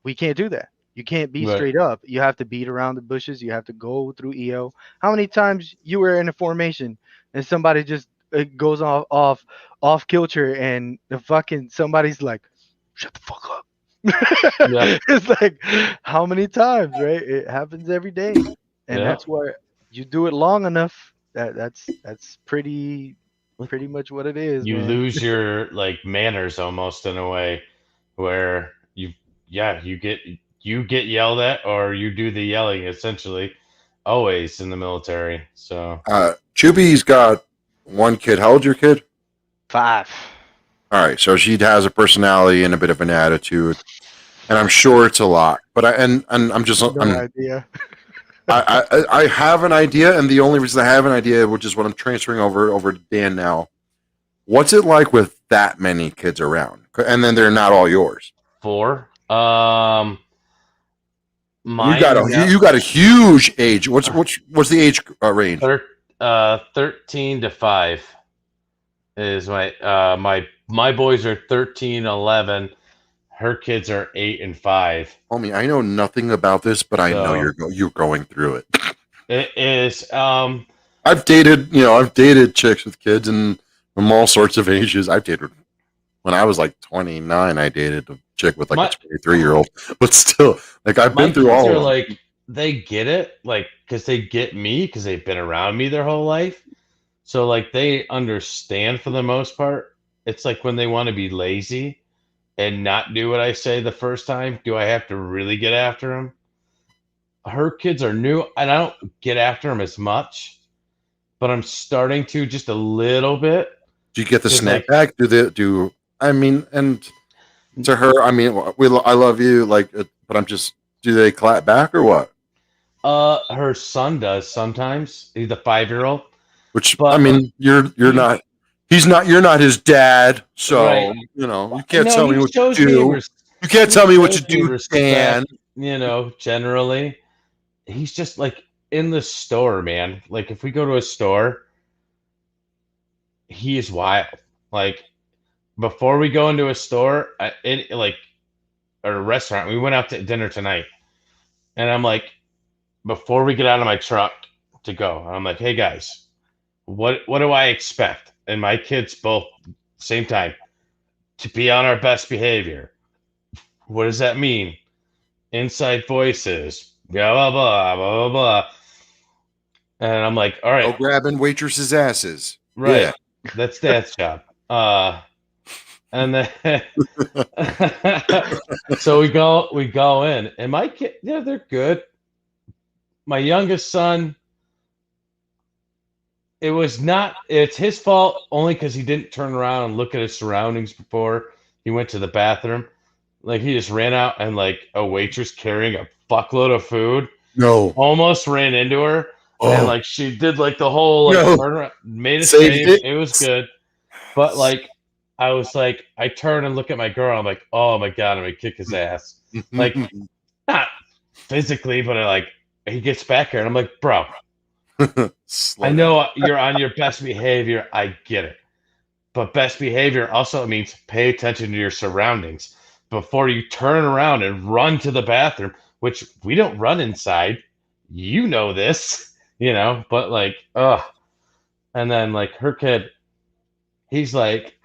We can't do that. You can't be Right. straight up. You have to beat around the bushes. You have to go through EO. How many times you were in a formation and somebody just goes off kilter and the fucking somebody's like, shut the fuck up. Yeah. It's like how many times, right? It happens every day, and Yeah. that's why you do it long enough. That's pretty much what it is, You man. lose your like manners almost in a way where you get yelled at or you do the yelling essentially always in the military. So Chubby's got one kid. How old's your kid? 5. All right, so she has a personality and a bit of an attitude, and I'm sure it's a lot. But I'm just No idea. I have an idea, and the only reason I have an idea, which is what I'm transferring over to Dan now. What's it like with that many kids around, and then they're not all yours? 4. You Mine now you got a huge age. What's the age range? 13 to 5 is my boys are 13, 11. Her kids are 8 and 5. Homie, I know nothing about this, but I know So you're going through it. it is I've dated chicks with kids and from all sorts of ages. I've dated when I was like 29. I dated a chick with like a my 23-year-old, but still, like I've my been through kids all are of them. like they get it like because they get me because they've been around me their whole life. So like they understand for the most part. It's like when they want to be lazy, and not do what I say the first time, do I have to really get after them? Her kids are new, and I don't get after them as much, but I'm starting to just a little bit. Do you get the 'Cause, snack like, back? I mean, and to her, I mean, I love you, like, but I'm just. Do they clap back or what? her son does sometimes. He's a 5-year-old, Which I but mean, you're not. He's not. You're not his dad, right. so you can't No, tell me he what to shows me do. You can't he tell me what to shows me do, Dan. respect, generally. He's just like in the store, man. Like if we go to a store, he is wild. Like before we go into a store, or a restaurant, we went out to dinner tonight, and I'm like, before we get out of my truck to go, I'm like, hey guys, what do I expect? And my kids both same time to be on our best behavior. What does that mean? Inside voices, blah blah blah blah blah blah. And I'm like, all right, No grabbing waitresses' asses. right, Yeah. that's Dad's job. And then so we go in, and my kid, yeah, they're good. My youngest son, it's his fault only because he didn't turn around and look at his surroundings before he went to the bathroom. Like he just ran out, and like a waitress carrying a fuckload of food No. almost ran into her, and Oh like she did like the whole like no. turn around, made a Saved save. it. It was good, but like I was like, I turn and look at my girl. I'm like, oh my god, I'm gonna kick his ass. Like not physically, but he gets back here, and I'm like, bro, Slow I down. know you're on your best behavior. I get it. But best behavior also means pay attention to your surroundings before you turn around and run to the bathroom, which we don't run inside. You know this, but like, ugh. And then like her kid, he's like,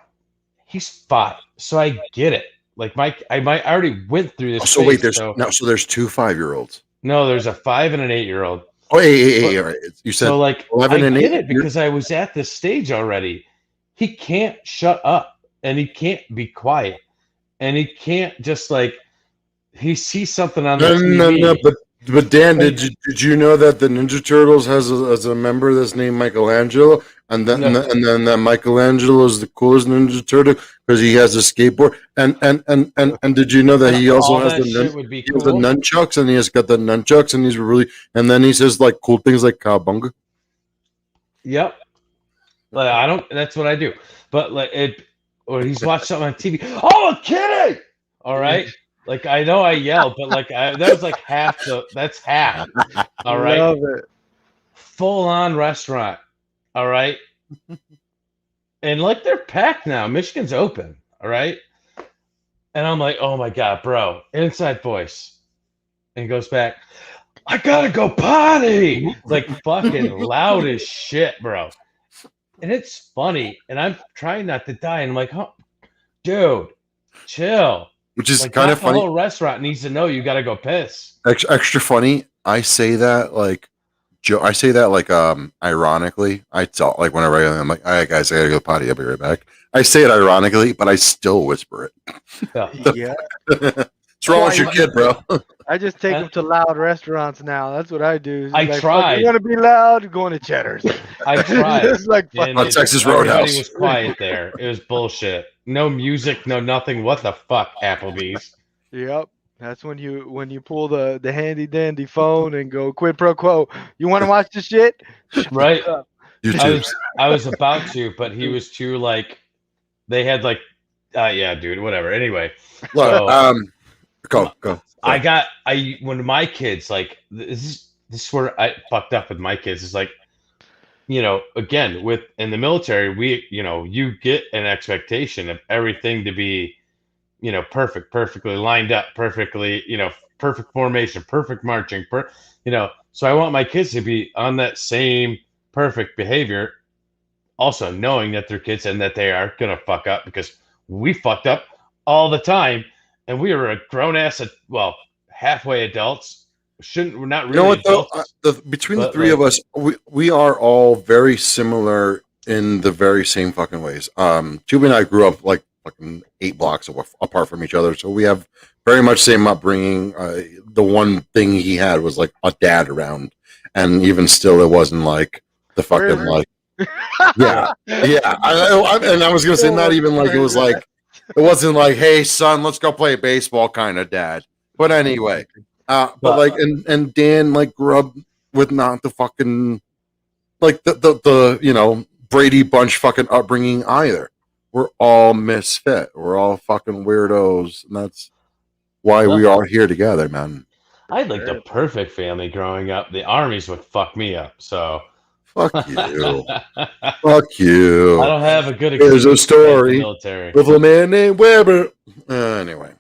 he's 5. So I get it. Like I already went through Oh, this so wait, phase. So there's 2 5-year-olds. no, there's a 5 and an 8-year-old. Oh, hey, But all right. You so said like I 11 and 8. get it because I was at this stage already. He can't shut up and he can't be quiet and he can't just like he sees something on the No. TV. But Dan, And did you know that the Ninja Turtles has a member that's named Michelangelo, no, and then that Michelangelo is the coolest Ninja Turtle because he has a skateboard, and did you know that and he also all has that shit would be he has the cool. nunchucks, and he has got the nunchucks, and he's really, and then he says like cool things like cowabunga. Yep. Like I don't. That's what I do. But like it, or he's watched something on TV. Oh, I'm kidding. All right. Like I know I yelled, but like that was like half the. That's half. All right. Love it. Full on restaurant. All right. And like they're packed now. Michigan's open. All right. And I'm like, oh my god, bro. Inside voice. And he goes back. I gotta go potty. Like fucking loud as shit, bro. And it's funny, and I'm trying not to die. And I'm like, huh, dude, chill. Which is Like, kind not of the funny. whole restaurant needs to know you got to go piss. Extra funny. I say that like Joe. I say that like ironically. I tell like whenever I'm like, all right, guys, I gotta go potty. I'll be right back. I say it ironically, but I still whisper it. Yeah. Yeah. What's wrong with your kid, bro? I just take them to loud restaurants now. That's what I do. It's I like, fuck, tried. you want to be loud? Going to Cheddar's. I tried. It's like, fuck. And On Texas everybody Roadhouse. was quiet there. It was bullshit. No music, no nothing. What the fuck, Applebee's? Yep. That's when you pull the handy dandy phone and go quid pro quo. You want to watch the shit? Shut the Right? fuck up. YouTube. I was about to, but he was too like. They had like, yeah, dude, whatever. Anyway, Look, so go. When my kids like this is where I fucked up with my kids. Is like, again with in the military, you get an expectation of everything to be, perfect, perfectly lined up, perfectly, perfect formation, perfect marching, So I want my kids to be on that same perfect behavior, also knowing that they're kids and that they are gonna fuck up because we fucked up all the time, and we were a grown ass, halfway adults. We're not You know really what though? adults. Between the But, three of us, we are all very similar in the very same fucking ways. Juby and I grew up like fucking 8 blocks apart from each other. So we have very much same upbringing. The one thing he had was like a dad around, and even still, it wasn't like the fucking Where's like yeah, yeah. And I was gonna say not even like it was like it wasn't like, hey son, let's go play baseball kind of dad. But anyway, but But like and Dan like grew up with not the fucking like the Brady Bunch fucking upbringing either. We're all misfit. We're all fucking weirdos, and that's why we well, are here together, man. I had like the perfect family growing up. The armies would fuck me up, so Fuck you. I Fuck you. don't have a good There's a excuse to like the story military. with a man named Weber. Anyway,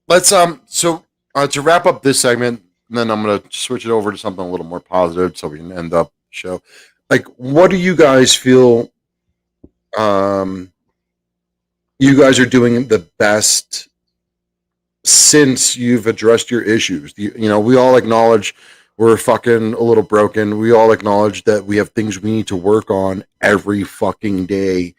let's so to wrap up this segment, and then I'm gonna switch it over to something a little more positive, so we can end up the show. Like, what do you guys feel? Um, you guys are doing the best since you've addressed your issues. We all acknowledge we're fucking a little broken. We all acknowledge that we have things we need to work on every fucking day,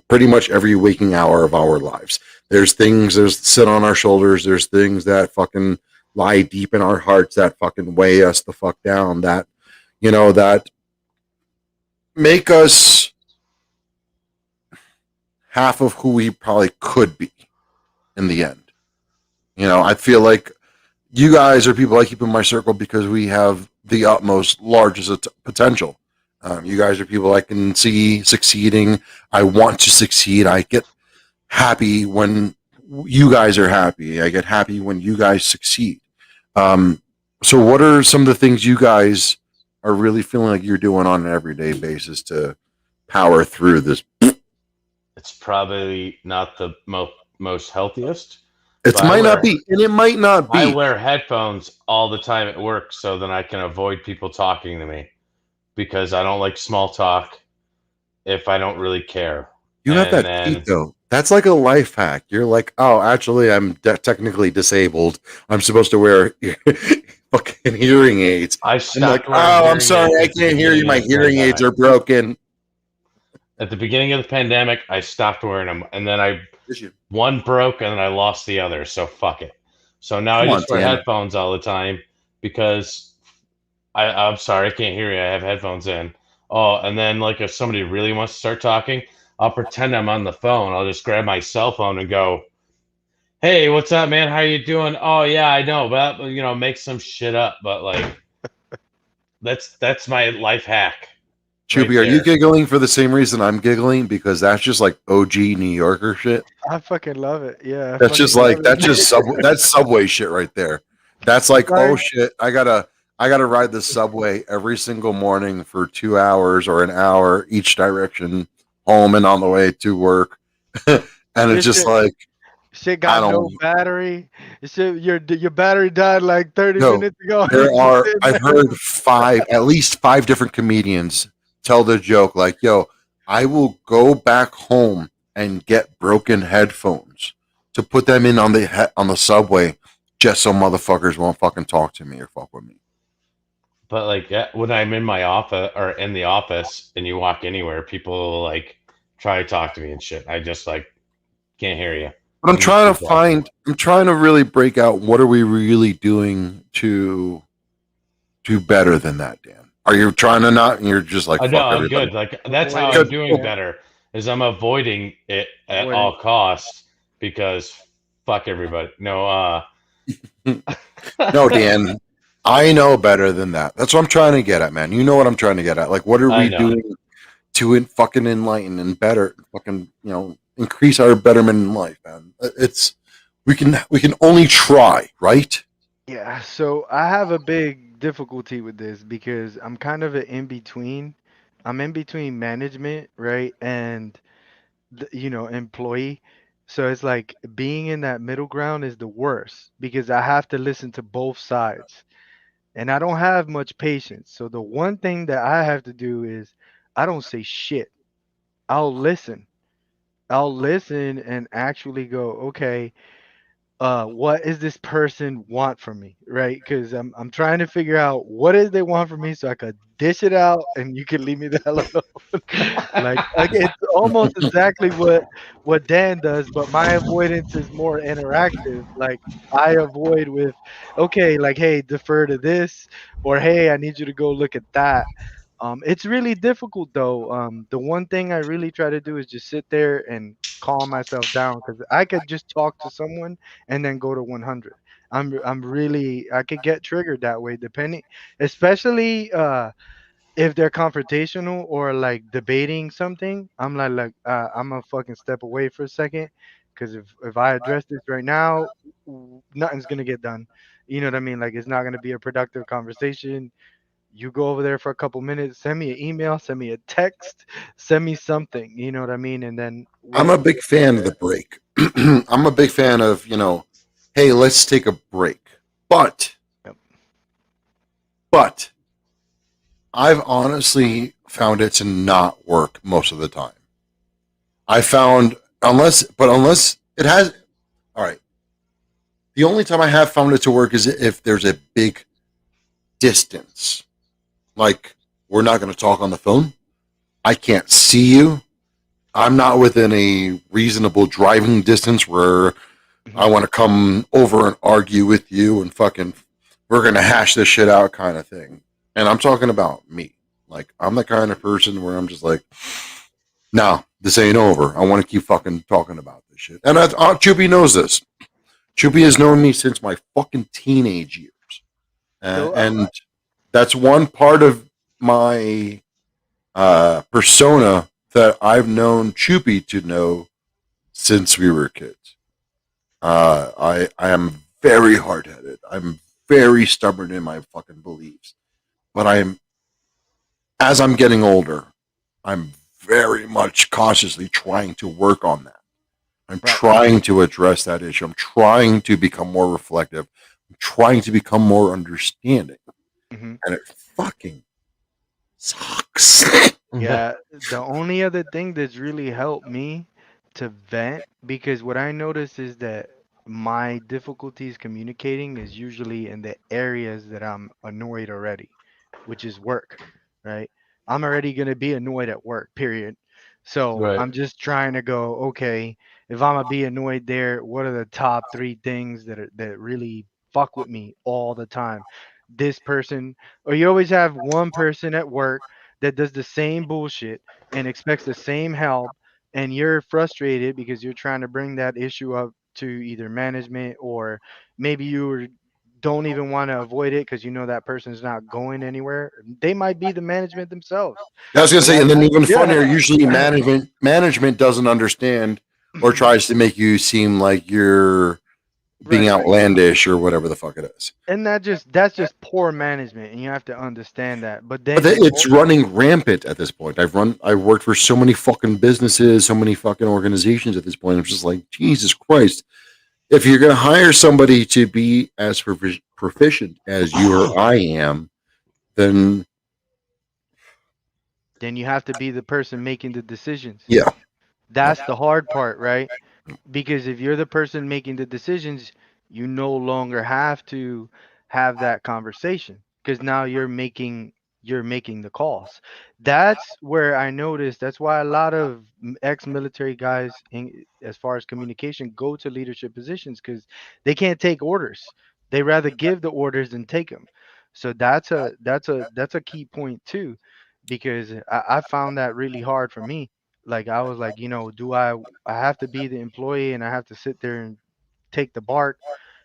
pretty much every waking hour of our lives. There's things that sit on our shoulders. There's things that fucking lie deep in our hearts that fucking weigh us the fuck down. That make us half of who we probably could be in the end. I feel like you guys are people I keep in my circle because we have the utmost, largest potential. You guys are people I can see succeeding. I want to succeed. I get happy when you guys are happy. I get happy when you guys succeed. So, what are some of the things you guys are really feeling like you're doing on an everyday basis to power through this? It's probably not the most healthiest, It but might not be, and it might not I be. wear headphones all the time at work so then I can avoid people talking to me because I don't like small talk if I don't really care. You have And that cheat then though. That's like a life hack. You're like, oh, actually, I'm technically disabled. I'm supposed to wear fucking hearing aids. I I'm like, stopped wearing oh, I'm hearing sorry, aids I at the can't hear you. beginning My of the hearing aids pandemic. are broken. At the beginning of the pandemic, I stopped wearing them, and then one broke, and then I lost the other. So fuck it. So now I Come on, just wear Dan. headphones all the time because I'm sorry, I can't hear you. I have headphones in. Oh, and then like if somebody really wants to start talking, I'll pretend I'm on the phone. I'll just grab my cell phone and go, "Hey, what's up, man? How you doing? Oh yeah, I know, but make some shit up. But like that's my life hack right Chubby, are you there. giggling for the same reason I'm giggling? Because that's just like OG New Yorker shit. I fucking love it. Yeah, I That's just fucking love like that's it. just that's subway shit right there. That's like, oh Sorry. shit, I gotta ride the subway every single morning for 2 hours or an hour each direction, home and on the way to work. And it's This just shit, like shit I got no don't battery. Shit, your battery died like 30 know. minutes ago. You There just are sitting I've there. heard at least five different comedians tell the joke like, yo, I will go back home and get broken headphones to put them in on on the subway just so motherfuckers won't fucking talk to me or fuck with me. But like when I'm in my office or in the office and you walk anywhere, people will, like try to talk to me and shit. I just like can't hear you. But And just keep walking. I'm trying to really break out what are we really doing to do better than that, Dan? Are you trying to not? And you're just like I know fuck I'm everybody. good. Like that's how Avoiding. I'm Good. doing Yeah, better. Is I'm avoiding it at avoiding. all costs because fuck everybody. No, No, Dan. I know better than that. That's what I'm trying to get at, man. You know what I'm trying to get at. Like, what are I we know. doing to fucking enlighten and better, fucking increase our betterment in life, man? It's we can only try, right? Yeah, so I have a big difficulty with this because I'm kind of an in between. I'm in between management, right, and employee. So it's like being in that middle ground is the worst because I have to listen to both sides. And I don't have much patience. So the one thing that I have to do is I don't say shit. I'll listen. I'll listen and actually go, okay, what is this person want from me, right? Because I'm trying to figure out what is they want from me so I could dish it out and you can leave me the hell alone. Like it's almost exactly what Dan does, but my avoidance is more interactive. Like I avoid with, okay, like hey, defer to this, or hey, I need you to go look at that. It's really difficult though. The one thing I really try to do is just sit there and calm myself down because I could just talk to someone and then go to 100. I'm really I could get triggered that way depending, especially if they're confrontational or like debating something. I'm gonna fucking step away for a second because if I address this right now, nothing's gonna get done. You know what I mean? Like it's not gonna be a productive conversation. You go over there for a couple minutes, send me an email, send me a text, send me something. You know what I mean? And then I'm a big fan of the break. I'm a big fan of, hey, let's take a break. But, Yep. but I've honestly found it to not work most of the time. I found, unless it has, all right. The only time I have found it to work is if there's a big distance. Like, we're not going to talk on the phone. I can't see you. I'm not within a reasonable driving distance where I Mhm. want to come over and argue with you and fucking we're gonna hash this shit out kind of thing. And I'm talking about me. Like I'm the kind of person where I'm just like, no, this ain't over. I want to keep fucking talking about this shit. And Chupi knows this. Chupi has known me since my fucking teenage years, So and that's one part of my persona that I've known Chupi to know since we were kids. I am very hard headed. I'm very stubborn in my fucking beliefs. But as I'm getting older, I'm very much cautiously trying to work on that. I'm right. trying to address that issue. I'm trying to become more reflective. I'm trying to become more understanding. Hmm. And it fucking sucks. Yeah, the only other thing that's really helped me to vent, because what I notice is that my difficulties communicating is usually in the areas that I'm annoyed already, which is work, right? I'm already going to be annoyed at work, period. So Right. I'm just trying to go, okay, if I'm gonna be annoyed there, what are the top three things that really fuck with me all the time? This person, or you always have one person at work that does the same bullshit and expects the same help, and you're frustrated because you're trying to bring that issue up to either management, or maybe don't even want to avoid it because you know that person's not going anywhere. They might be the management themselves. I was gonna say, Right? and then even Yeah. funnier, usually management doesn't understand or tries to make you seem like you're being Right. outlandish or whatever the fuck it is. And that's just poor management, and you have to understand that. But But then you it's running rampant at this point. I've worked for so many fucking businesses, so many fucking organizations at this point. I'm just like, Jesus Christ. If you're going to hire somebody to be as proficient as you or I am, then then you have to be the person making the decisions. yeah. That's the hard part, right? Because if you're the person making the decisions, you no longer have to have that conversation because now you're making the calls. That's where I noticed. That's why a lot of ex-military guys, as far as communication, go to leadership positions because they can't take orders. They rather give the orders than take them. So that's a key point too, because I found that really hard for me. Like I was like, do I have to be the employee and I have to sit there and take the bark?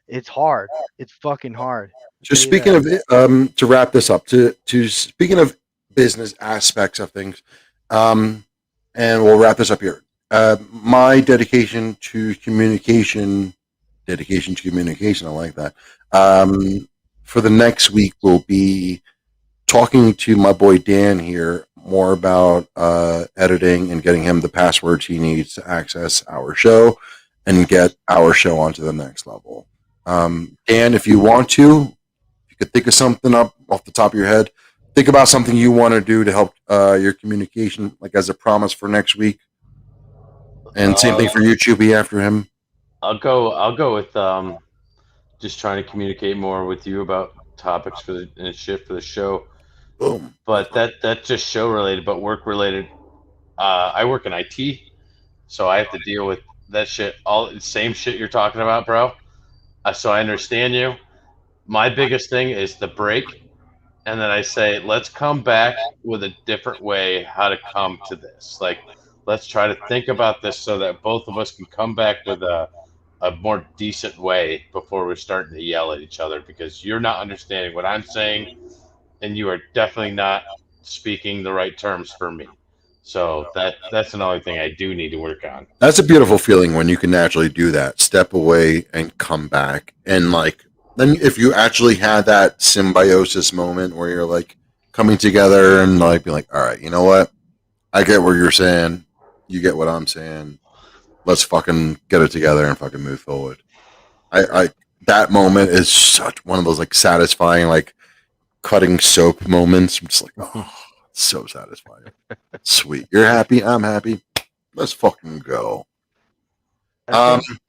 It's hard. It's fucking hard. I'll So tell you speaking that. of to wrap this up, to speaking of business aspects of things, um, and we'll wrap this up here. My dedication to communication. I like that. For the next week, will be talking to my boy Dan here more about editing and getting him the passwords he needs to access our show and get our show onto the next level. Dan, if you want to, if you could think of something up off the top of your head, think about something you want to do to help your communication, like as a promise for next week. And same thing Uh, for you, Chubby, after him. I'll go with just trying to communicate more with you about topics for the and shit for the show. Boom. but that's just show related, but work related. I work in IT, so I have to deal with that shit. All the same shit you're talking about, bro. So I understand you. My biggest thing is the break, and then I say, let's come back with a different way how to come to this. Like, let's try to think about this so that both of us can come back with a more decent way before we're starting to yell at each other because you're not understanding what I'm saying, and you are definitely not speaking the right terms for me. So that's another thing I do need to work on. That's a beautiful feeling when you can naturally do that. Step away and come back. And like then if you actually had that symbiosis moment where you're like coming together and like being like, all right, you know what? I get what you're saying. You get what I'm saying. Let's fucking get it together and fucking move forward. I that moment is such one of those like satisfying like cutting soap moments. I'm just like, oh, it's so satisfying. Sweet. You're happy. I'm happy. Let's fucking go. I Um, think what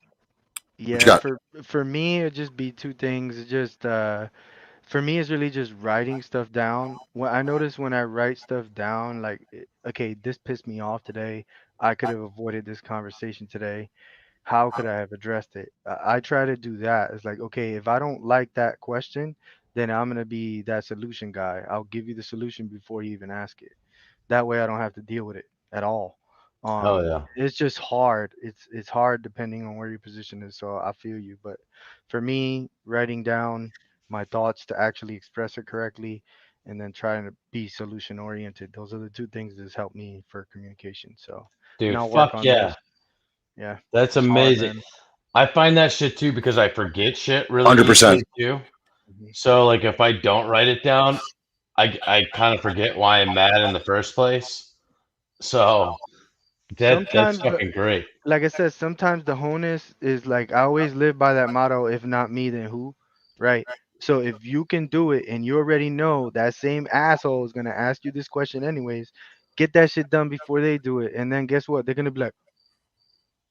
you yeah, got? for me it'd just be two things. It's just for me it's really just writing stuff down. When I notice when I write stuff down, like okay, this pissed me off today. I could have avoided this conversation today. How could I have addressed it? I try to do that. It's like, okay, if I don't like that question, then I'm gonna be that solution guy. I'll give you the solution before you even ask it. That way I don't have to deal with it at all. Oh yeah, It's just hard. It's hard depending on where your position is. So I feel you. But for me, writing down my thoughts to actually express it correctly and then trying to be solution oriented, those are the two things that's helped me for communication. So and dude, I'll work fuck on yeah, those. Yeah. that's It's hard, amazing. man. I find that shit too because I forget shit really 100%. easily too. Mhm. So like if I don't write it down, I kind of forget why I'm mad in the first place. So that's Sometimes fucking great. like I said, sometimes the honus is like I always live by that motto, if not me, then who? Right. So if you can do it and you already know that same asshole is gonna ask you this question anyways, get that shit done before they do it. And then guess what? They're gonna be like,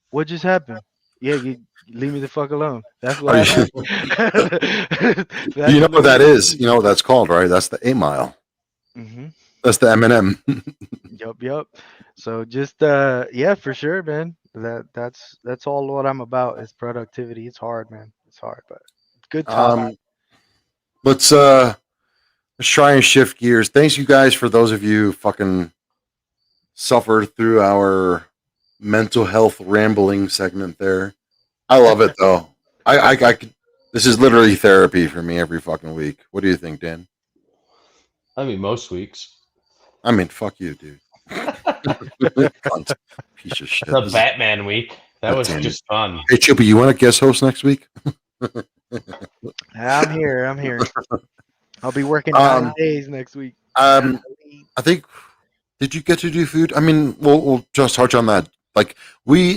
what just happened? Yeah, you leave me the fuck alone. That's what Are you? happens. That's You know what they're what that gonna is? do. You know what that's called, right? That's the A mile. Hmm. That's the M&M. Yup, yup. So just yeah, for sure, man. That's all what I'm about is productivity. It's hard, man. It's hard, but good topic. um, let's try and shift gears. Thanks you guys for those of you who fucking suffered through our mental health rambling segment there. I love it though. I could, this is literally therapy for me every fucking week. What do you think, Dan? I mean, most weeks. I mean, fuck you, dude. Cunt. Piece of shit. The This is Batman week. That God was damn it. just fun. Hey, Chippy, you want to guest host next week? I'm here. I'm here. I'll be working um, 9 days next week. um, I think. Did you get to do food? I mean, we'll just touch on that. Like,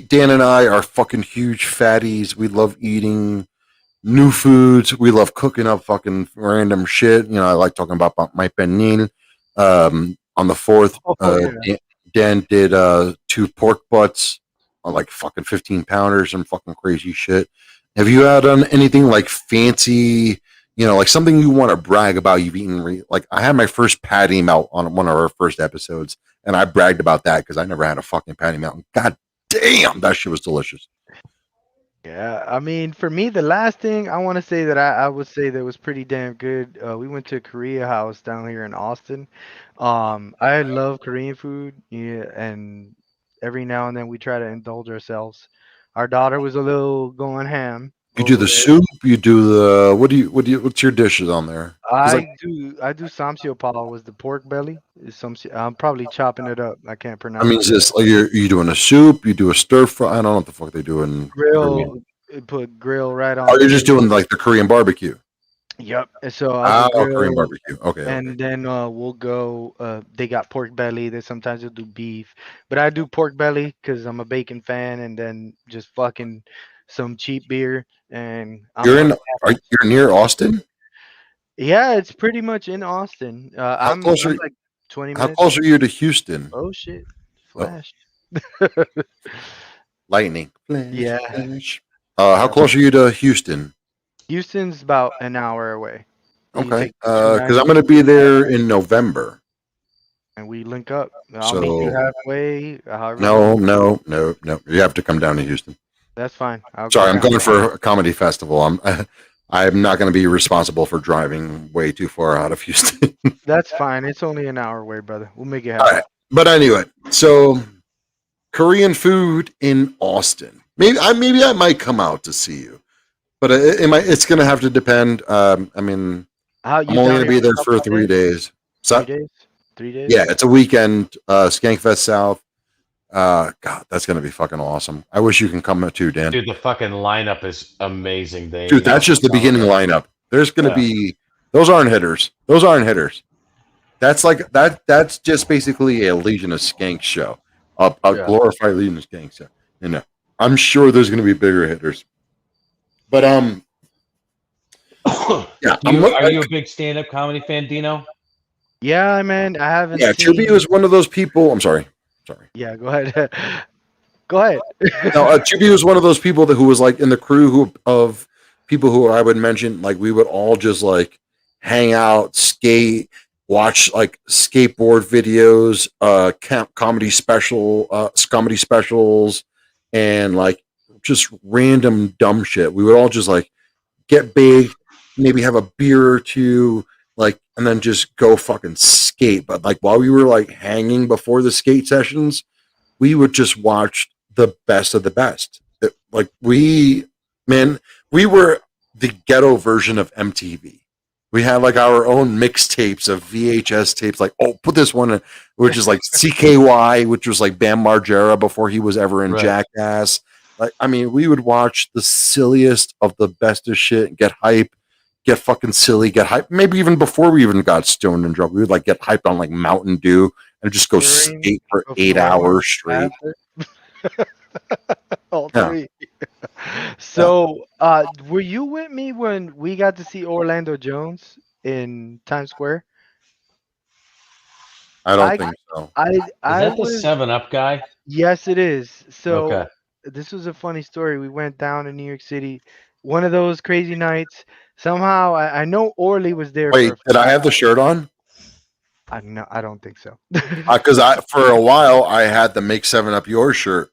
Dan and I are fucking huge fatties. We love eating new foods. We love cooking up fucking random shit. You know, I like talking about my pernil. On the 4th, Oh yeah. Dan did 2 pork butts on like fucking 15 pounders and fucking crazy shit. Have you had done anything like fancy? You know, like something you want to brag about you've eaten. Like I had my first patty melt on one of our first episodes, and I bragged about that because I never had a fucking patty melt. And God damn, that shit was delicious. Yeah, I mean, for me, the last thing I want to say that I would say that was pretty damn good. We went to Korea House down here in Austin. I love Korean food, yeah, and every now and then we try to indulge ourselves. Our daughter was a little going ham You do over the there. soup. You do the what's your dishes on there? Because like I do samgyeopsal was the pork belly. I'm probably chopping it up. I can't I mean, pronounce is it. this like you doing a soup? You do a stir fry? I don't know what the fuck they do in Korea. Grill, put grill right Oh, on you're just there. doing like the Korean barbecue. Yep. And so I'll do Oh, Korean grill. barbecue. Okay, okay. And then we'll go. They got pork belly. They sometimes will do beef, but I do pork belly because I'm a bacon fan. And then just fucking some cheap beer, and I'm You're in. fucking happy. You're near Austin. Yeah, it's pretty much in Austin. How close I'm are like 20 How minutes. close are you to Houston? Oh shit, Oh, flash. lightning. Flash, Yeah, flash. How yeah. close are you to Houston? Houston's about an hour away. You can Okay. take the Because I'm 290 going to be there in November. and we link up. I'll meet you So halfway, however you no, want. no, no, no. You have to come down to Houston. That's fine. I'll Sorry, get I'm down. going for a comedy festival. I'm not going to be responsible for driving way too far out of Houston. That's fine. It's only an hour away, brother. We'll make it All happen. right. But anyway, so Korean food in Austin. Maybe I might come out to see you, but it's going to have to depend. I mean, How I'm you only down going to here be for a there couple for of 3 days. Three So days? 3 days? yeah, it's a weekend. Skankfest South. God, that's going to be fucking awesome. I wish you can come too, Dan. Dude, the fucking lineup is amazing. They Dude, that's have just the beginning lineup. There's going to Yeah. be those aren't hitters. Those aren't hitters. That's like that. That's just basically a Legion of Skanks show, a Yeah. glorified Legion of Skanks show. You know, I'm sure there's going to be bigger hitters, but yeah, Are you a big stand-up comedy fan, Dino? Yeah, man. I haven't yeah. seen. Chubby was one of those people. I'm sorry. Yeah, go ahead. Go ahead. No, Chubby was one of those people who was like in the crew of people who I would mention. Like we would all just like hang out, skate, watch like skateboard videos, comedy specials, and like just random dumb shit. We would all just like get big, maybe have a beer or two, like, and then just go fucking skate. But like while we were like hanging before the skate sessions, we would just watch the best of the best. Like man, we were the ghetto version of MTV. We had like our own mixtapes of VHS tapes. Like, oh, put this one in, which is like CKY, which was like Bam Margera before he was ever in Right. Jackass. Like, I mean, we would watch the silliest of the bestest shit, get hype, get fucking silly, get hype. Maybe even before we even got stoned and drunk, we would like get hyped on like Mountain Dew and just go During, skate for 8 before, hours straight. after. All Yeah. three. So, were you with me when we got to see Orlando Jones in Times Square? I don't I think so. Is I that the was. 7-Up guy? Yes, it is. So Okay. this was a funny story. We went down to New York City, one of those crazy nights. Somehow, I know Orly was there Wait, for. did I have the shirt on? I don't think so. Because for a while I had the Make 7 Up Your shirt,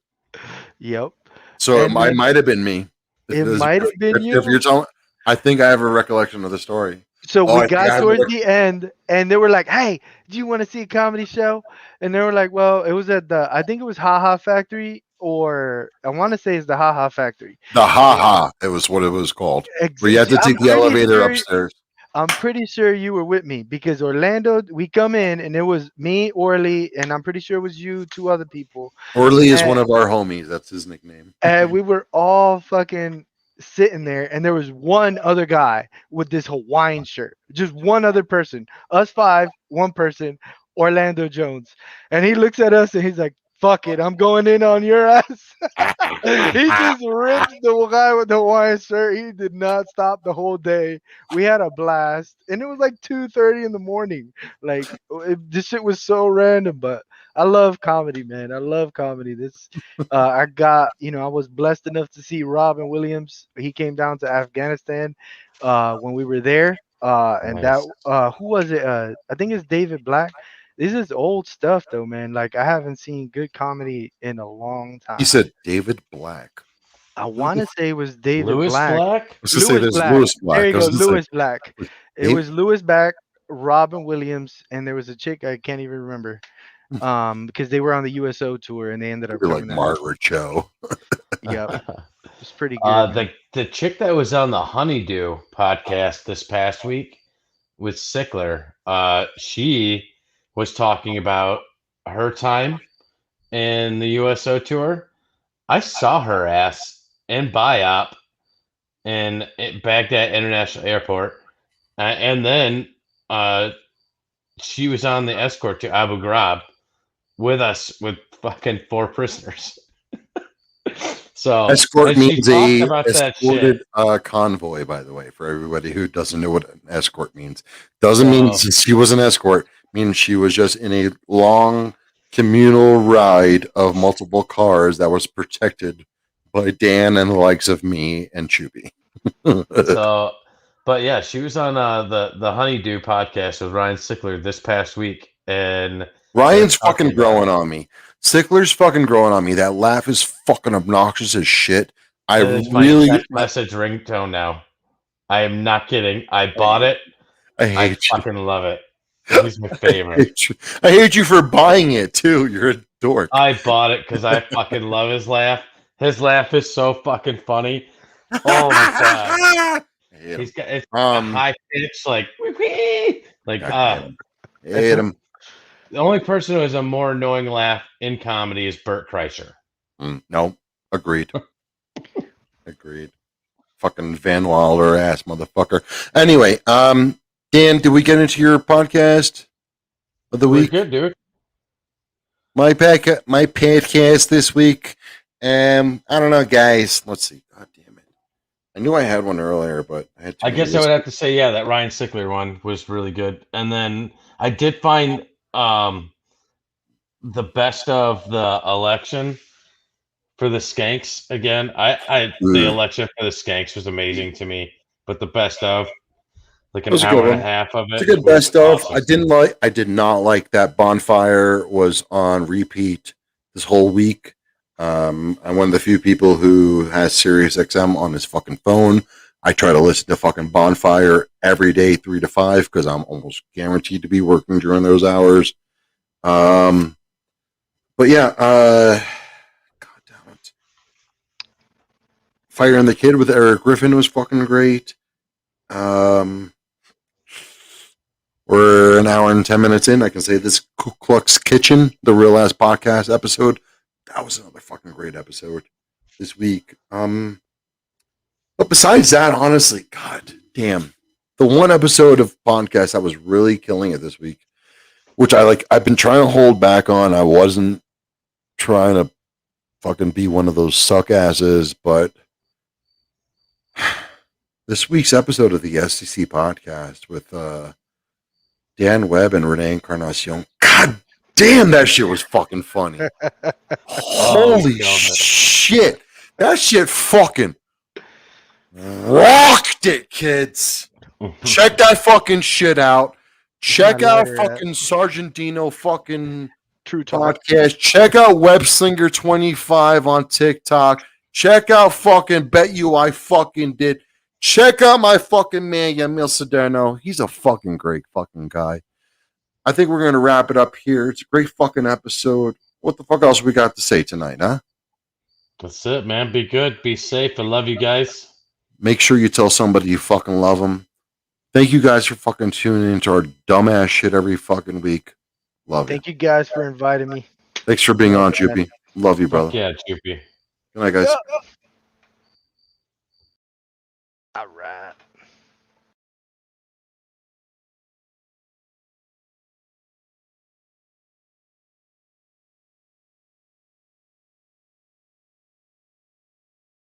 Yep. so And then might have been me. it might have been If you're you. telling, I think I have a recollection of the story. So Oh, we I think I got have towards a the end, and they were like, "Hey, do you want to see a comedy show?" And they were like, "Well, it was at I think it was Ha Ha Factory, or I want to say it's the Ha Ha Factory." the Ha And Ha. It was what it was called. Where you had to I'm take the pretty elevator sure. upstairs. I'm pretty sure you were with me because Orlando, we come in and it was me, Orly, and I'm pretty sure it was you, two other people. Orly is And, one of our homies. That's his nickname. and we were all fucking sitting there, and there was one other guy with this Hawaiian shirt. Just one other person. Us five, one person, Orlando Jones. And he looks at us and he's like, fuck it, I'm going in on your ass. He just ripped the guy with the Hawaiian shirt. He did not stop the whole day. We had a blast, and it was like 2:30 in the morning. Like this shit was so random, but I love comedy, man. I love comedy. I got I was blessed enough to see Robin Williams. He came down to Afghanistan when we were there. And that Nice. who was it? I think it's David Black. This is old stuff though, man. Like I haven't seen good comedy in a long He time. said David Black. I want to say it was David Lewis Black. Black? I was gonna say Lewis there's Black. Lewis There Black. you I go, was gonna say Lewis Black. It Dave. was Lewis Black, Robin Williams, and there was a chick I can't even remember. Because they were on the USO tour and they ended up You're like coming out. Margaret Cho. Yep, it's pretty good. Man. The chick that was on the Honeydew podcast this past week with Sickler, she was talking about her time in the USO tour. I saw her ass in Biop in Baghdad International Airport, and then she was on the escort to Abu Ghraib with us with fucking 4 prisoners. So Escort and she means talked a about that shit. escorted convoy, by the way, for everybody who doesn't know what an escort means. Doesn't mean So she was an escort, means she was just in a long communal ride of multiple cars that was protected by Dan and the likes of me and Chubby. so But yeah, she was on the Honeydew podcast with Ryan Sickler this past week, and Ryan's fucking growing on me. Sickler's fucking growing on me. That laugh is fucking obnoxious as shit. That is my text message ringtone now. I am not kidding. I bought it. I hate you. Fucking love it. He's my favorite. I hate you for buying it too. You're a dork. I bought it because I fucking love his laugh. His laugh is so fucking funny. Oh my god. He's got it's high pitch, like hate him. The only person who has a more annoying laugh in comedy is Bert Kreischer. No, agreed. Agreed. Fucking Van Wilder ass motherfucker. Anyway, Dan, did we get into your podcast of the week? Good, dude. My podcast this week. I don't know, guys. Let's see. God damn it! I knew I had one earlier, but I guess I would have to say, yeah, that Ryan Sickler one was really good. And then I did find the best of the election for the Skanks again. The election for the Skanks was amazing to me, but the best of, like an hour and a half of it. It's a good best of. Awesome. I did not like that Bonfire was on repeat this whole week. I'm one of the few people who has Sirius XM on his fucking phone. I try to listen to fucking Bonfire every day, 3 to 5, because I'm almost guaranteed to be working during those hours. But yeah, God damn it. Fire and the Kid with Eric Griffin was fucking great. We're an hour and 10 minutes in. I can say this Ku Klux Kitchen, the Real Ass Podcast episode, that was another fucking great episode this week. But besides that, honestly, god damn, the one episode of podcast that was really killing it this week, which I've been trying to hold back on. I wasn't trying to fucking be one of those suck asses, but this week's episode of the SCC podcast with Dan Webb and Renee Encarnacion, god damn, that shit was fucking funny. Holy shit. That shit fucking rocked it, kids. Check that fucking shit out. Check out fucking Sergeant Dino fucking True Talk podcast. Check out Webslinger25 on TikTok. Check out fucking Bet You I Fucking Did. Check out my fucking man, Yamil Saderno. He's a fucking great fucking guy. I think we're going to wrap it up here. It's a great fucking episode. What the fuck else we got to say tonight, huh? That's it, man. Be good. Be safe. I love you guys. Make sure you tell somebody you fucking love them. Thank you guys for fucking tuning into our dumbass shit every fucking week. Love you. Thank you guys for inviting me. Thanks for being on, Choopy. Love you, brother. Yeah, Choopy. Good night, guys. All right.